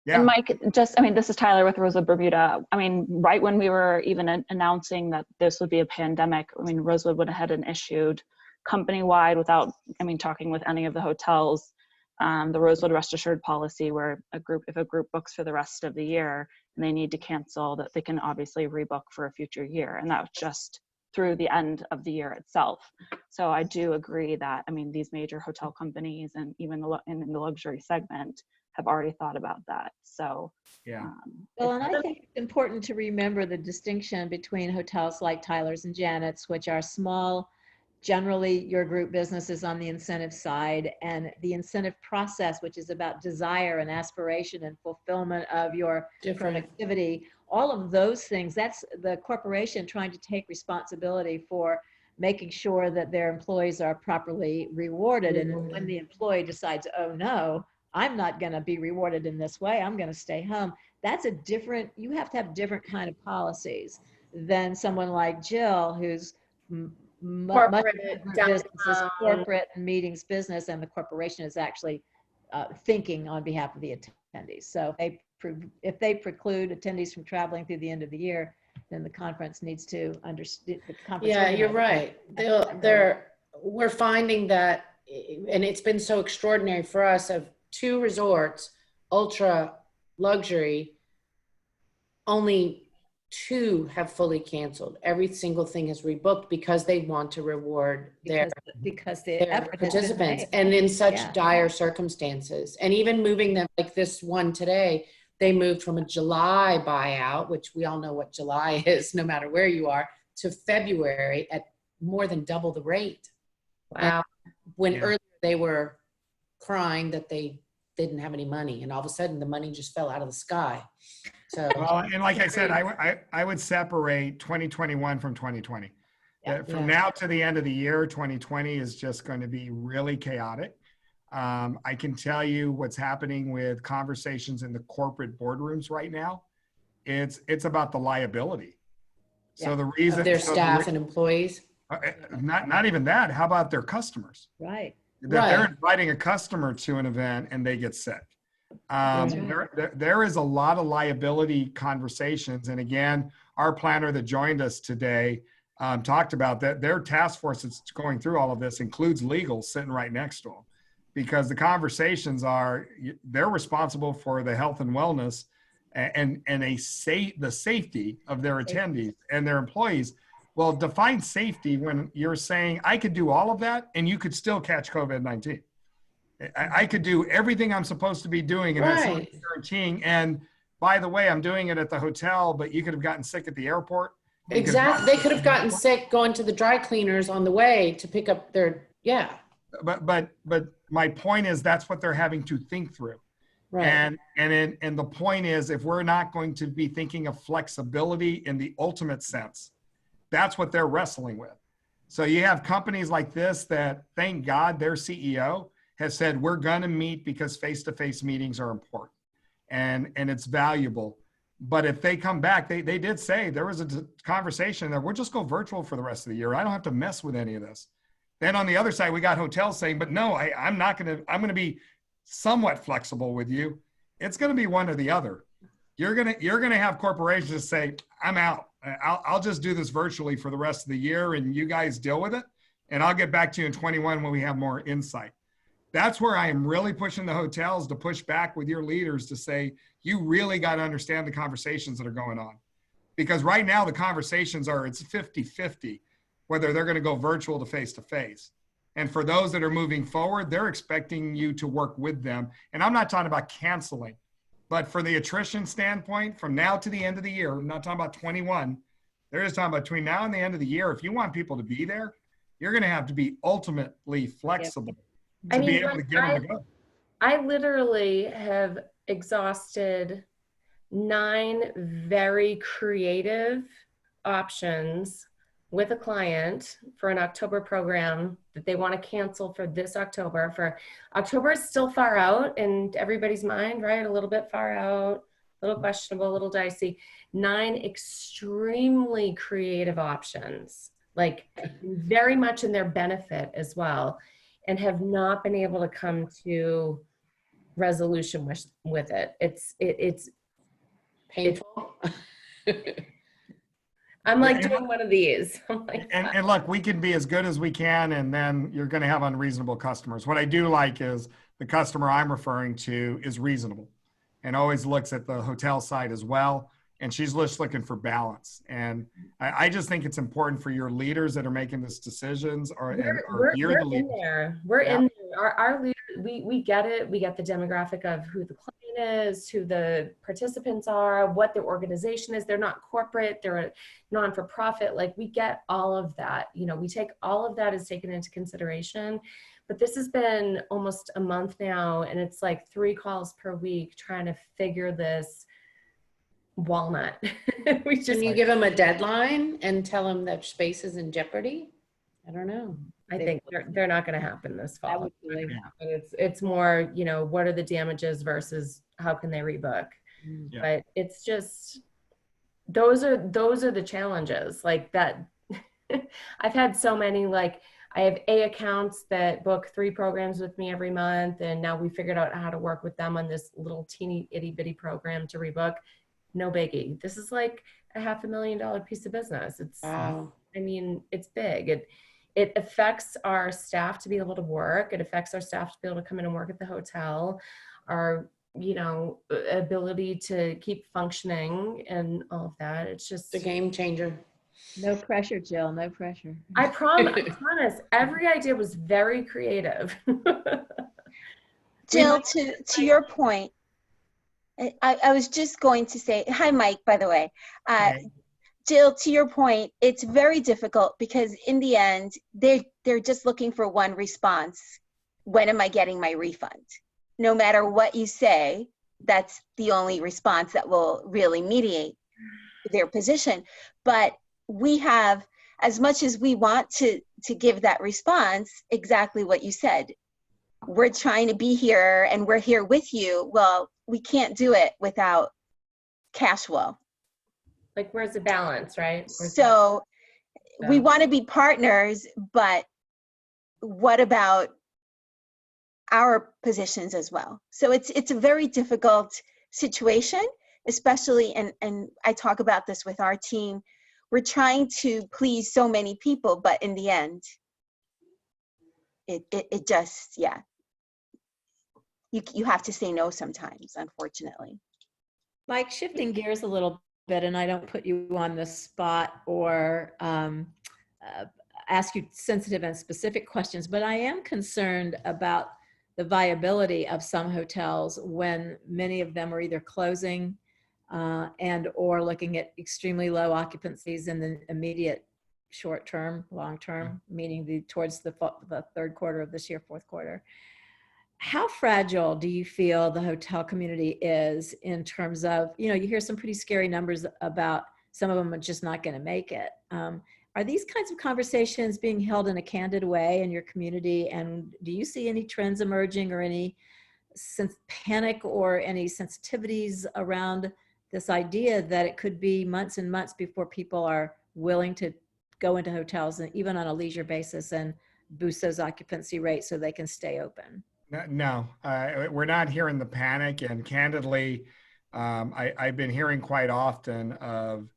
[SPEAKER 18] Yeah.
[SPEAKER 5] And Mike, this is Tyler with Rosewood Bermuda. Right when we were even announcing that this would be a pandemic, Rosewood went ahead and issued company-wide without, talking with any of the hotels, the Rosewood Rest Assured policy, where if a group books for the rest of the year and they need to cancel, that they can obviously rebook for a future year. And that was just through the end of the year itself. So I do agree that, these major hotel companies and even in the luxury segment have already thought about that. So,
[SPEAKER 18] yeah.
[SPEAKER 6] Well, and I think it's important to remember the distinction between hotels like Tyler's and Janet's, which are small. Generally, your group business is on the incentive side, and the incentive process, which is about desire and aspiration and fulfillment of your productivity, all of those things, that's the corporation trying to take responsibility for making sure that their employees are properly rewarded. And when the employee decides, oh no, I'm not going to be rewarded in this way, I'm going to stay home, that's you have to have different kind of policies than someone like Jill, who's
[SPEAKER 7] corporate,
[SPEAKER 6] business is corporate and meetings business, and the corporation is actually thinking on behalf of the attendees. So if they preclude attendees from traveling through the end of the year, then the conference needs to understand.
[SPEAKER 1] Yeah, you're right. We're finding that, and it's been so extraordinary for us, of 2 resorts, ultra luxury, only 2 have fully canceled. Every single thing is rebooked because they want to reward their participants, and in such dire circumstances. And even moving them, like this one today, they moved from a July buyout, which we all know what July is, no matter where you are, to February at more than double the rate.
[SPEAKER 7] Wow.
[SPEAKER 1] When earlier they were crying that they didn't have any money, and all of a sudden the money just fell out of the sky. So,
[SPEAKER 18] well, and like I said, I would separate 2021 from 2020. From now to the end of the year, 2020 is just going to be really chaotic. I can tell you what's happening with conversations in the corporate boardrooms right now. It's about the liability. So the reason
[SPEAKER 1] of their staff and employees.
[SPEAKER 18] Not even that. How about their customers?
[SPEAKER 6] Right.
[SPEAKER 18] They're inviting a customer to an event and they get sick. There is a lot of liability conversations. And again, our planner that joined us today talked about that their task force that's going through all of this includes legal sitting right next to them, because the conversations are, they're responsible for the health and wellness and the safety of their attendees and their employees. Well, define safety when you're saying I could do all of that and you could still catch COVID-19. I could do everything I'm supposed to be doing and that's not guaranteeing. And by the way, I'm doing it at the hotel, but you could have gotten sick at the airport.
[SPEAKER 1] Exactly. They could have gotten sick going to the dry cleaners on the way to pick up their,
[SPEAKER 18] But my point is that's what they're having to think through.
[SPEAKER 1] Right.
[SPEAKER 18] And the point is, if we're not going to be thinking of flexibility in the ultimate sense, that's what they're wrestling with. So you have companies like this that, thank God, their CEO has said, we're going to meet because face-to-face meetings are important and it's valuable. But if they come back, they did say there was a conversation that we'll just go virtual for the rest of the year. I don't have to mess with any of this. Then on the other side, we got hotels saying, but no, I'm going to be somewhat flexible with you. It's going to be one or the other. you're gonna have corporations say, I'm out. I'll just do this virtually for the rest of the year, and you guys deal with it, and I'll get back to you in 21 when we have more insight. That's where I am really pushing the hotels to push back with your leaders to say, you really got to understand the conversations that are going on. Because right now the conversations are, it's 50-50, whether they're going to go virtual to face-to-face. And for those that are moving forward, they're expecting you to work with them. And I'm not talking about canceling, but for the attrition standpoint, from now to the end of the year, I'm not talking about 21, they're just talking about between now and the end of the year, if you want people to be there, you're going to have to be ultimately flexible to be able to get them to go.
[SPEAKER 7] I literally have exhausted 9 very creative options with a client for an October program that they want to cancel for this October. For October is still far out in everybody's mind, right? A little bit far out, a little questionable, a little dicey. 9 extremely creative options, like very much in their benefit as well, and have not been able to come to resolution with it. It's
[SPEAKER 1] painful.
[SPEAKER 7] I'm like doing one of these.
[SPEAKER 18] And look, we can be as good as we can, and then you're going to have unreasonable customers. What I do like is the customer I'm referring to is reasonable and always looks at the hotel side as well. And she's just looking for balance. And I just think it's important for your leaders that are making these decisions, or
[SPEAKER 7] we're in there. We're in there. Our leaders, we get it. We get the demographic of who the client is, who the participants are, what their organization is. They're not corporate, they're a non-for-profit. Like, we get all of that. You know, we take all of that is taken into consideration. But this has been almost a month now, and it's like 3 calls per week trying to figure this walnut.
[SPEAKER 1] Can you give them a deadline and tell them that space is in jeopardy? I don't know.
[SPEAKER 7] I think they're not going to happen this fall. It's more, you know, what are the damages versus how can they rebook? Yeah. But it's just, those are the challenges like that. I've had so many, like, I have A accounts that book 3 programs with me every month, and now we figured out how to work with them on this little teeny itty bitty program to rebook. No biggie. This is like a $500,000 piece of business. It's, wow. I mean, it's big. It affects our staff to be able to work. It affects our staff to be able to come in and work at the hotel. Our, you know, ability to keep functioning and all of that. It's just
[SPEAKER 1] a game changer.
[SPEAKER 6] No pressure, Jill. No pressure.
[SPEAKER 7] I promise. Every idea was very creative.
[SPEAKER 4] Jill, to your point, I was just going to say, hi, Mike, by the way. Jill, to your point, it's very difficult because in the end, they're just looking for one response. When am I getting my refund? No matter what you say, that's the only response that will really mediate their position. But we have, as much as we want to give that response, exactly what you said. We're trying to be here and we're here with you. Well, we can't do it without cash flow.
[SPEAKER 7] Like, where's the balance, right?
[SPEAKER 4] So we want to be partners, but what about our positions as well? So it's a very difficult situation, especially, and I talk about this with our team. We're trying to please so many people, but in the end, it just, yeah. You have to say no sometimes, unfortunately.
[SPEAKER 6] Mike, shifting gears a little bit, and I don't put you on the spot or ask you sensitive and specific questions, but I am concerned about the viability of some hotels when many of them are either closing and or looking at extremely low occupancies in the immediate short term, long term, meaning towards the 3rd quarter of this year, 4th quarter. How fragile do you feel the hotel community is in terms of, you know, you hear some pretty scary numbers about some of them are just not going to make it. Are these kinds of conversations being held in a candid way in your community? And do you see any trends emerging or any panic or any sensitivities around this idea that it could be months and months before people are willing to go into hotels and even on a leisure basis and boost those occupancy rates so they can stay open?
[SPEAKER 18] No, we're not hearing the panic. And candidly, I've been hearing quite often of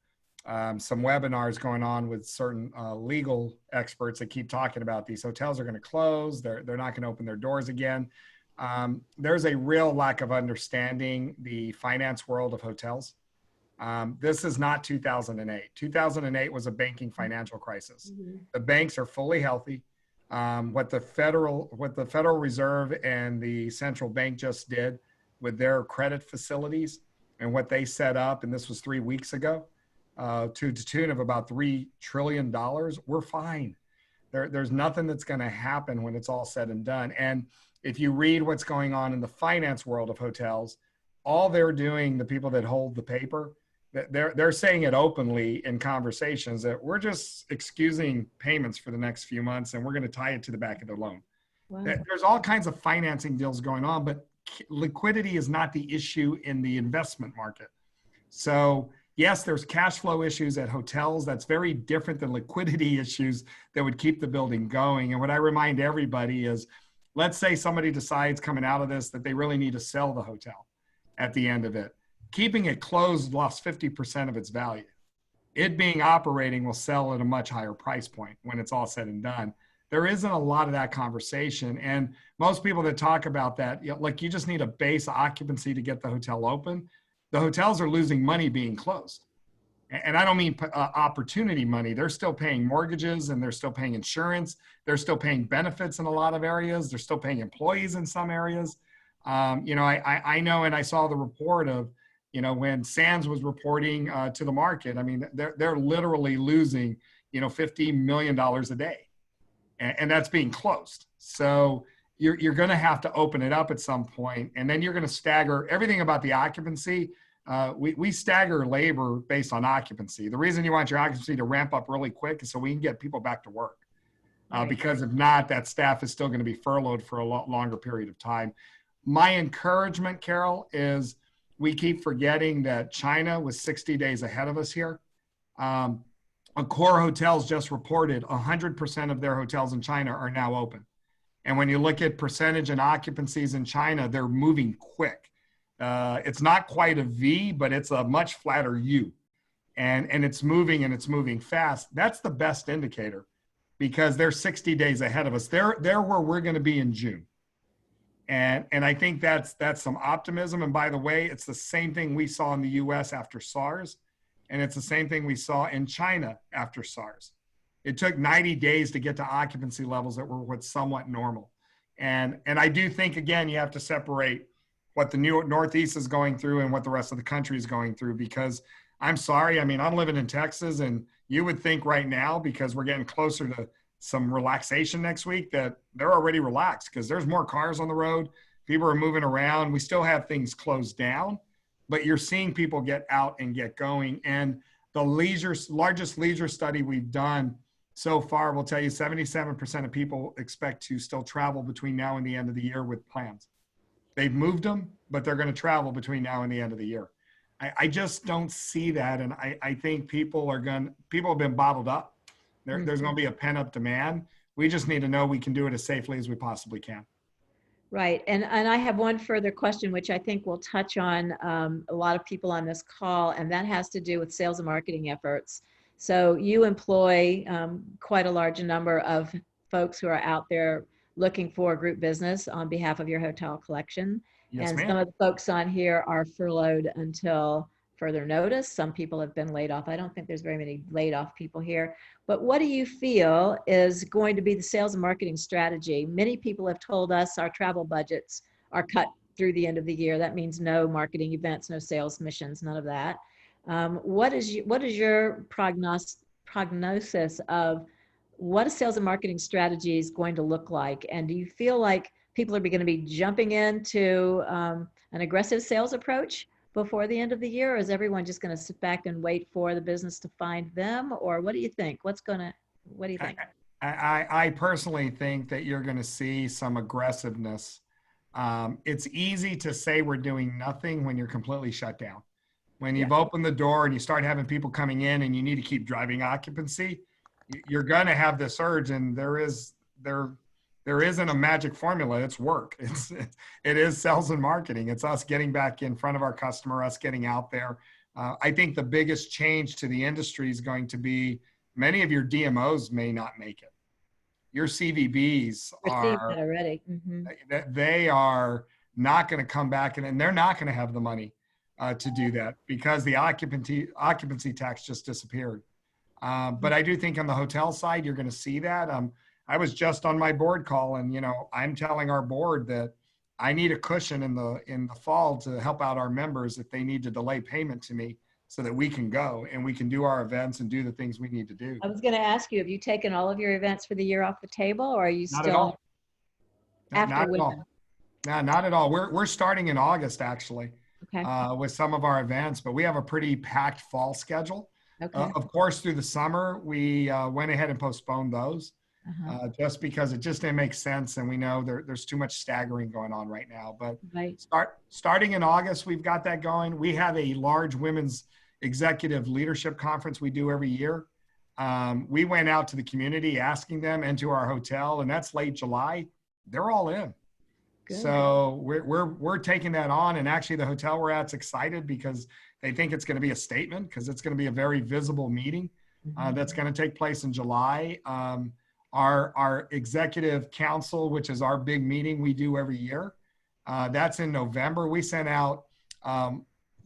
[SPEAKER 18] some webinars going on with certain legal experts that keep talking about these hotels are going to close. They're not going to open their doors again. There's a real lack of understanding the finance world of hotels. This is not 2008. 2008 was a banking financial crisis. The banks are fully healthy. What the Federal Reserve and the central bank just did with their credit facilities and what they set up, and this was 3 weeks ago, to the tune of about $3 trillion, we're fine. There's nothing that's going to happen when it's all said and done. And if you read what's going on in the finance world of hotels, all they're doing, the people that hold the paper, they're saying it openly in conversations that we're just excusing payments for the next few months and we're going to tie it to the back of the loan. Wow. There's all kinds of financing deals going on, but liquidity is not the issue in the investment market. So yes, there's cash flow issues at hotels. That's very different than liquidity issues that would keep the building going. And what I remind everybody is, let's say somebody decides coming out of this that they really need to sell the hotel at the end of it. Keeping it closed lost 50% of its value. It being operating will sell at a much higher price point when it's all said and done. There isn't a lot of that conversation. And most people that talk about that, like you just need a base occupancy to get the hotel open. The hotels are losing money being closed. And I don't mean opportunity money. They're still paying mortgages and they're still paying insurance. They're still paying benefits in a lot of areas. They're still paying employees in some areas. I know, and I saw the report of, when Sands was reporting to the market, I mean, they're literally losing, $50 million a day. And that's being closed. So you're going to have to open it up at some point, and then you're going to stagger everything about the occupancy. We stagger labor based on occupancy. The reason you want your occupancy to ramp up really quick is so we can get people back to work. Because if not, that staff is still going to be furloughed for a lot longer period of time. My encouragement, Carol, is we keep forgetting that China was 60 days ahead of us here. Accor Hotels just reported 100% of their hotels in China are now open. And when you look at percentage and occupancies in China, they're moving quick. It's not quite a V, but it's a much flatter U. And it's moving fast. That's the best indicator because they're 60 days ahead of us. They're where we're going to be in June. And I think that's some optimism. And by the way, it's the same thing we saw in the US after SARS. And it's the same thing we saw in China after SARS. It took 90 days to get to occupancy levels that were what's somewhat normal. And I do think, again, you have to separate what the Northeast is going through and what the rest of the country is going through, because I'm sorry, I mean, I'm living in Texas, and you would think right now, because we're getting closer to some relaxation next week, that they're already relaxed because there's more cars on the road. People are moving around. We still have things closed down, but you're seeing people get out and get going. And the largest leisure study we've done so far will tell you 77% of people expect to still travel between now and the end of the year with plans. They've moved them, but they're going to travel between now and the end of the year. I just don't see that. And I think people have been bottled up. There's going to be a pent-up demand. We just need to know we can do it as safely as we possibly can.
[SPEAKER 6] Right. And I have one further question, which I think will touch on a lot of people on this call, and that has to do with sales and marketing efforts. So you employ quite a large number of folks who are out there looking for group business on behalf of your hotel collection.
[SPEAKER 18] Yes,
[SPEAKER 6] and
[SPEAKER 18] ma'am.
[SPEAKER 6] Some of the folks on here are furloughed until further notice. Some people have been laid off. I don't think there's very many laid off people here. But what do you feel is going to be the sales and marketing strategy? Many people have told us our travel budgets are cut through the end of the year. That means no marketing events, no sales missions, none of that. What is your prognosis of what a sales and marketing strategy is going to look like? And do you feel like people are going to be jumping into an aggressive sales approach before the end of the year, or is everyone just going to sit back and wait for the business to find them? Or what do you think? What do you think?
[SPEAKER 18] I personally think that you're going to see some aggressiveness. It's easy to say we're doing nothing when you're completely shut down. When you've opened the door and you start having people coming in and you need to keep driving occupancy, you're going to have this urge, and there there isn't a magic formula. It's work. It is sales and marketing. It's us getting back in front of our customer, us getting out there. I think the biggest change to the industry is going to be many of your DMOs may not make it. Your CVBs are
[SPEAKER 6] already.
[SPEAKER 18] They are not going to come back, and they're not going to have the money to do that because the occupancy tax just disappeared. But I do think on the hotel side, you're going to see that. I was just on my board call, and I'm telling our board that I need a cushion in the fall to help out our members if they need to delay payment to me so that we can go and we can do our events and do the things we need to do.
[SPEAKER 6] I was going to ask you, have you taken all of your events for the year off the table, or are you
[SPEAKER 18] Not
[SPEAKER 6] still
[SPEAKER 18] at all.
[SPEAKER 6] after
[SPEAKER 18] Not at
[SPEAKER 6] winter?
[SPEAKER 18] all. No, not at all. We're starting in August actually, with some of our events, but we have a pretty packed fall schedule. Of course, through the summer, we went ahead and postponed those just because it just didn't make sense, and we know there's too much staggering going on right now. But starting in August, we've got that going. We have a large women's executive leadership conference we do every year. We went out to the community asking them and to our hotel, and that's late July. They're all in. Good. So we're taking that on, and actually the hotel we're at's excited because they think it's going to be a statement because it's going to be a very visible meeting that's going to take place in July. Our executive council, which is our big meeting we do every year, that's in November. We sent out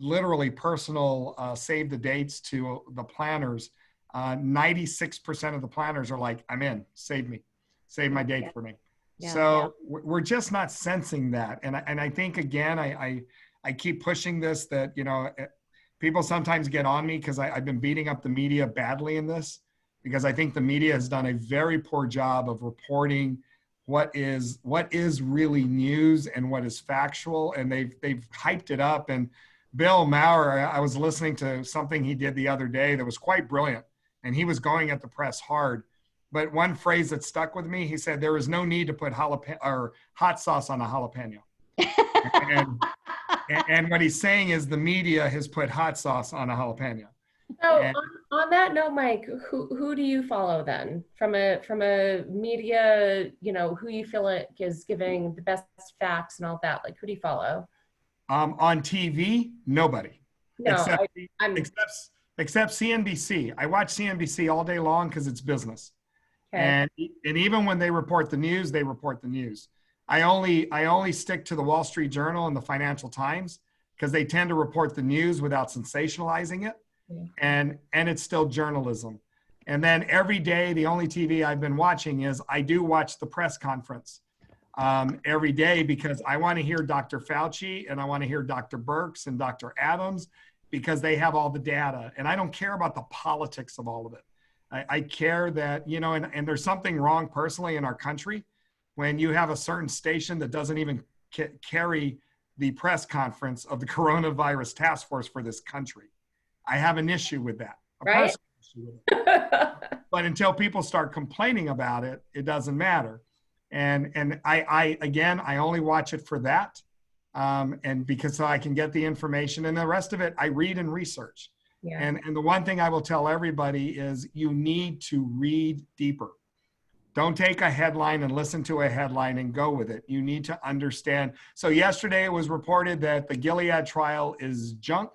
[SPEAKER 18] literally personal save the dates to the planners. 96% of the planners are like, I'm in, save me, save my date for me. So we're just not sensing that. And I think, again, I keep pushing this that, people sometimes get on me because I've been beating up the media badly in this because I think the media has done a very poor job of reporting what is really news and what is factual. And they've hyped it up. And Bill Maurer, I was listening to something he did the other day that was quite brilliant. And he was going at the press hard. But one phrase that stuck with me, he said, there is no need to put hot sauce on a jalapeno. and what he's saying is the media has put hot sauce on a jalapeno.
[SPEAKER 7] So on that note, Mike, who do you follow then from a media, who you feel like is giving the best facts and all that? Like, who do you follow?
[SPEAKER 18] On TV, nobody.
[SPEAKER 7] No,
[SPEAKER 18] except CNBC. I watch CNBC all day long because it's business. Okay. And even when they report the news, they report the news. I only stick to the Wall Street Journal and the Financial Times because they tend to report the news without sensationalizing it. Yeah. And it's still journalism. And then every day, the only TV I've been watching is I do watch the press conference every day because I want to hear Dr. Fauci and I want to hear Dr. Birx and Dr. Adams because they have all the data. And I don't care about the politics of all of it. I care that, and there's something wrong personally in our country when you have a certain station that doesn't even carry the press conference of the coronavirus task force for this country. I have an issue with that.
[SPEAKER 7] Right.
[SPEAKER 18] Issue with it. But until people start complaining about it, it doesn't matter. And I only watch it for that. And because so I can get the information, and the rest of it, I read and research. Yeah. And the one thing I will tell everybody is you need to read deeper. Don't take a headline and listen to a headline and go with it. You need to understand. So yesterday it was reported that the Gilead trial is junk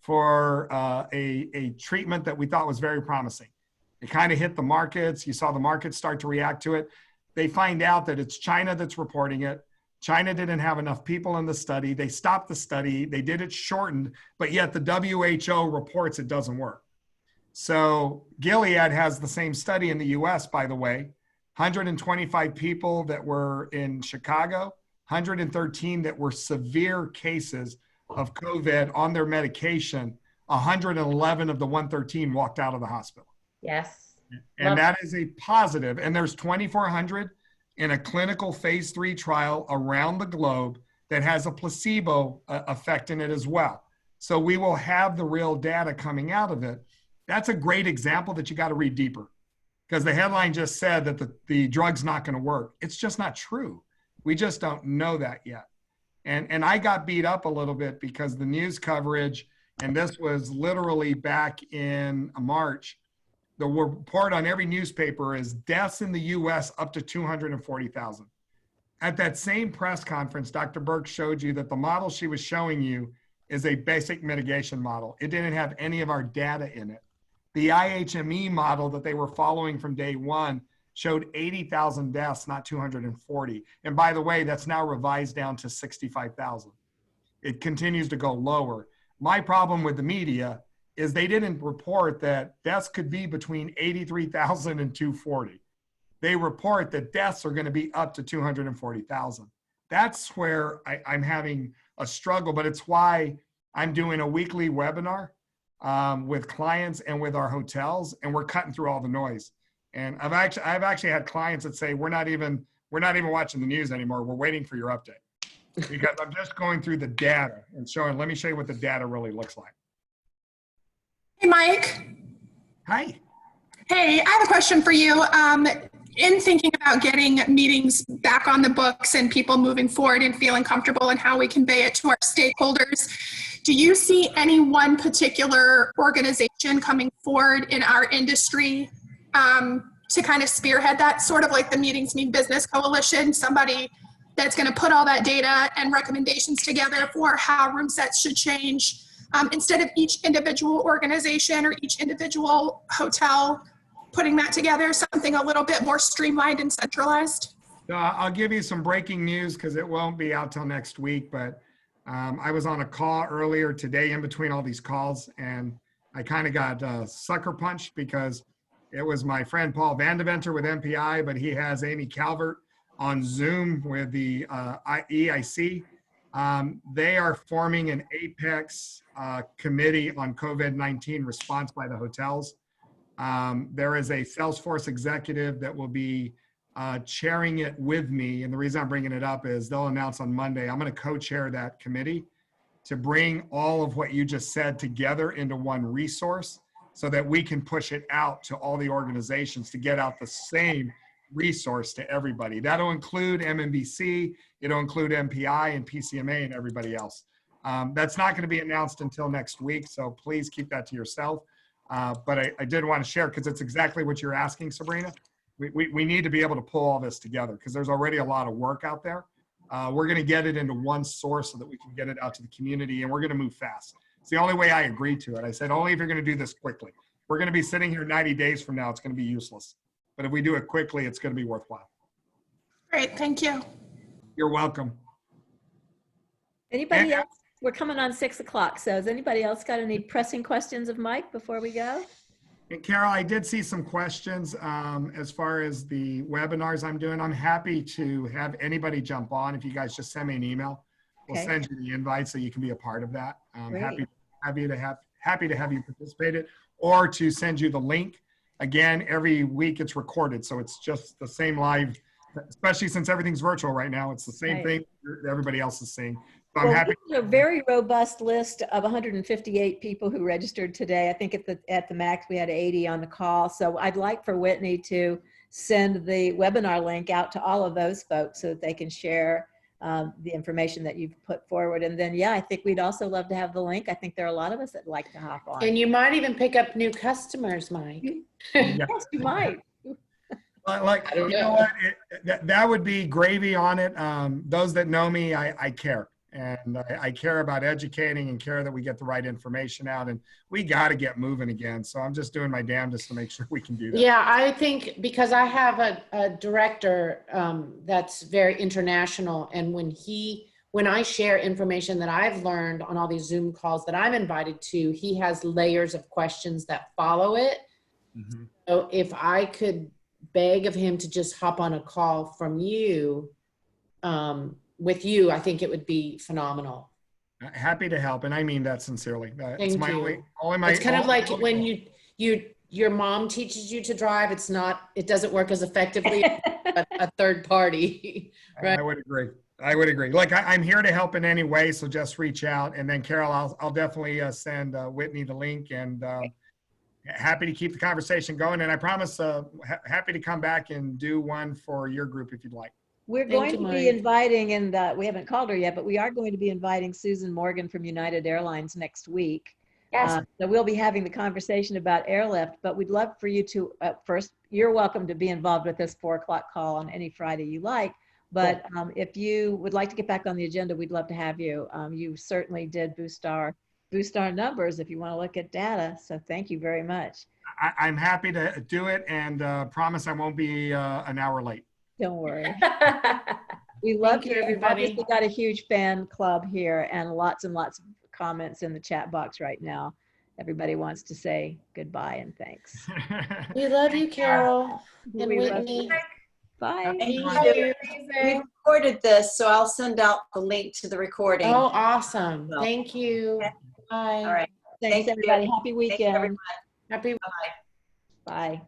[SPEAKER 18] for a treatment that we thought was very promising. It kind of hit the markets. You saw the markets start to react to it. They find out that it's China that's reporting it. China didn't have enough people in the study. They stopped the study. They did it shortened, but yet the WHO reports it doesn't work. So Gilead has the same study in the US, by the way, 125 people that were in Chicago, 113 that were severe cases of COVID on their medication. 111 of the 113 walked out of the hospital.
[SPEAKER 7] Yes.
[SPEAKER 18] And that is a positive. And there's 2,400 in a clinical phase 3 trial around the globe that has a placebo effect in it as well. So we will have the real data coming out of it. That's a great example that you got to read deeper because the headline just said that the drug's not going to work. It's just not true. We just don't know that yet. And I got beat up a little bit because the news coverage, and this was literally back in March, the report on every newspaper is deaths in the US up to 240,000. At that same press conference, Dr. Burke showed you that the model she was showing you is a basic mitigation model. It didn't have any of our data in it. The IHME model that they were following from day one showed 80,000 deaths, not 240. And by the way, that's now revised down to 65,000. It continues to go lower. My problem with the media is they didn't report that deaths could be between 83,000 and 240. They report that deaths are going to be up to 240,000. That's where I'm having a struggle, but it's why I'm doing a weekly webinar with clients and with our hotels, and we're cutting through all the noise. And I've actually had clients that say, we're not even watching the news anymore. We're waiting for your update, because I'm just going through the data and showing, let me show you what the data really looks like.
[SPEAKER 20] Hey, Mike.
[SPEAKER 18] Hi.
[SPEAKER 20] Hey, I have a question for you. In thinking about getting meetings back on the books and people moving forward and feeling comfortable and how we convey it to our stakeholders, do you see any one particular organization coming forward in our industry to kind of spearhead that, sort of like the Meetings Mean Business Coalition, somebody that's going to put all that data and recommendations together for how room sets should change, instead of each individual organization or each individual hotel putting that together, something a little bit more streamlined and centralized?
[SPEAKER 18] I'll give you some breaking news because it won't be out till next week, but I was on a call earlier today in between all these calls, and I kind of got sucker punched because it was my friend Paul Vandeventer with MPI, but he has Amy Calvert on Zoom with the EIC. They are forming an Apex committee on COVID-19 response by the hotels. There is a Salesforce executive that will be chairing it with me. And the reason I'm bringing it up is they'll announce on Monday, I'm going to co-chair that committee to bring all of what you just said together into one resource so that we can push it out to all the organizations to get out the same resource to everybody. That'll include MMBC, it'll include MPI and PCMA and everybody else. That's not going to be announced until next week, so please keep that to yourself. But I did want to share because it's exactly what you're asking, Sabrina. We need to be able to pull all this together because there's already a lot of work out there. We're going to get it into one source so that we can get it out to the community, and we're going to move fast. It's the only way I agreed to it. I said, only if you're going to do this quickly. We're going to be sitting here 90 days from now, it's going to be useless. But if we do it quickly, it's going to be worthwhile.
[SPEAKER 20] Great, thank you.
[SPEAKER 18] You're welcome.
[SPEAKER 6] Anybody else? We're coming on 6 o'clock. So has anybody else got any pressing questions of Mike before we go?
[SPEAKER 18] And Carol, I did see some questions as far as the webinars I'm doing. I'm happy to have anybody jump on. If you guys just send me an email, we'll send you the invite so you can be a part of that. I'm happy to have you participate in, or to send you the link. Again, every week it's recorded, so it's just the same live, especially since everything's virtual right now. It's the same thing everybody else is seeing. So I'm happy.
[SPEAKER 6] We have a very robust list of 158 people who registered today. I think at the max we had 80 on the call. So I'd like for Whitney to send the webinar link out to all of those folks so that they can share the information that you've put forward. And then, yeah, I think we'd also love to have the link. I think there are a lot of us that like to hop on.
[SPEAKER 1] And you might even pick up new customers, Mike.
[SPEAKER 6] Yes, you might.
[SPEAKER 18] Like, you know what? That would be gravy on it. Those that know me, I care. And I care about educating and care that we get the right information out, and we got to get moving again. So I'm just doing my damnedest to make sure we can do that.
[SPEAKER 1] Yeah, I think because I have a director that's very international, and when I share information that I've learned on all these Zoom calls that I'm invited to, he has layers of questions that follow it. Mm-hmm. So if I could beg of him to just hop on a call from you, with you, I think it would be phenomenal.
[SPEAKER 18] Happy to help, and I mean that sincerely.
[SPEAKER 1] It's my only. It's kind of like when your mom teaches you to drive. It doesn't work as effectively as a third party. Right?
[SPEAKER 18] I would agree. Like I'm here to help in any way, so just reach out. And then Carol, I'll definitely send Whitney the link, and happy to keep the conversation going. And I promise, happy to come back and do one for your group if you'd like.
[SPEAKER 6] We're going to be inviting, and we haven't called her yet, but we are going to be inviting Susan Morgan from United Airlines next week
[SPEAKER 2] Yes.
[SPEAKER 6] So we'll be having the conversation about airlift, but we'd love for you to, first, you're welcome to be involved with this 4 o'clock call on any Friday you like. But if you would like to get back on the agenda, we'd love to have you. You certainly did boost our numbers if you want to look at data. So thank you very much.
[SPEAKER 18] I'm happy to do it, and promise I won't be an hour late.
[SPEAKER 6] Don't worry. We love you, everybody. Obviously got a huge fan club here and lots of comments in the chat box right now. Everybody wants to say goodbye and thanks.
[SPEAKER 1] We love you, Carol and
[SPEAKER 6] We love
[SPEAKER 1] Whitney.
[SPEAKER 6] you. Bye.
[SPEAKER 21] Thank you. We recorded this, so I'll send out the link to the recording.
[SPEAKER 1] Oh, awesome. Thank you.
[SPEAKER 21] Okay.
[SPEAKER 1] Bye.
[SPEAKER 21] All right.
[SPEAKER 6] Thanks,
[SPEAKER 21] Thank
[SPEAKER 6] everybody.
[SPEAKER 21] you.
[SPEAKER 6] Happy weekend.
[SPEAKER 21] Thank you, everyone.
[SPEAKER 1] Happy.
[SPEAKER 21] Bye.
[SPEAKER 6] Bye.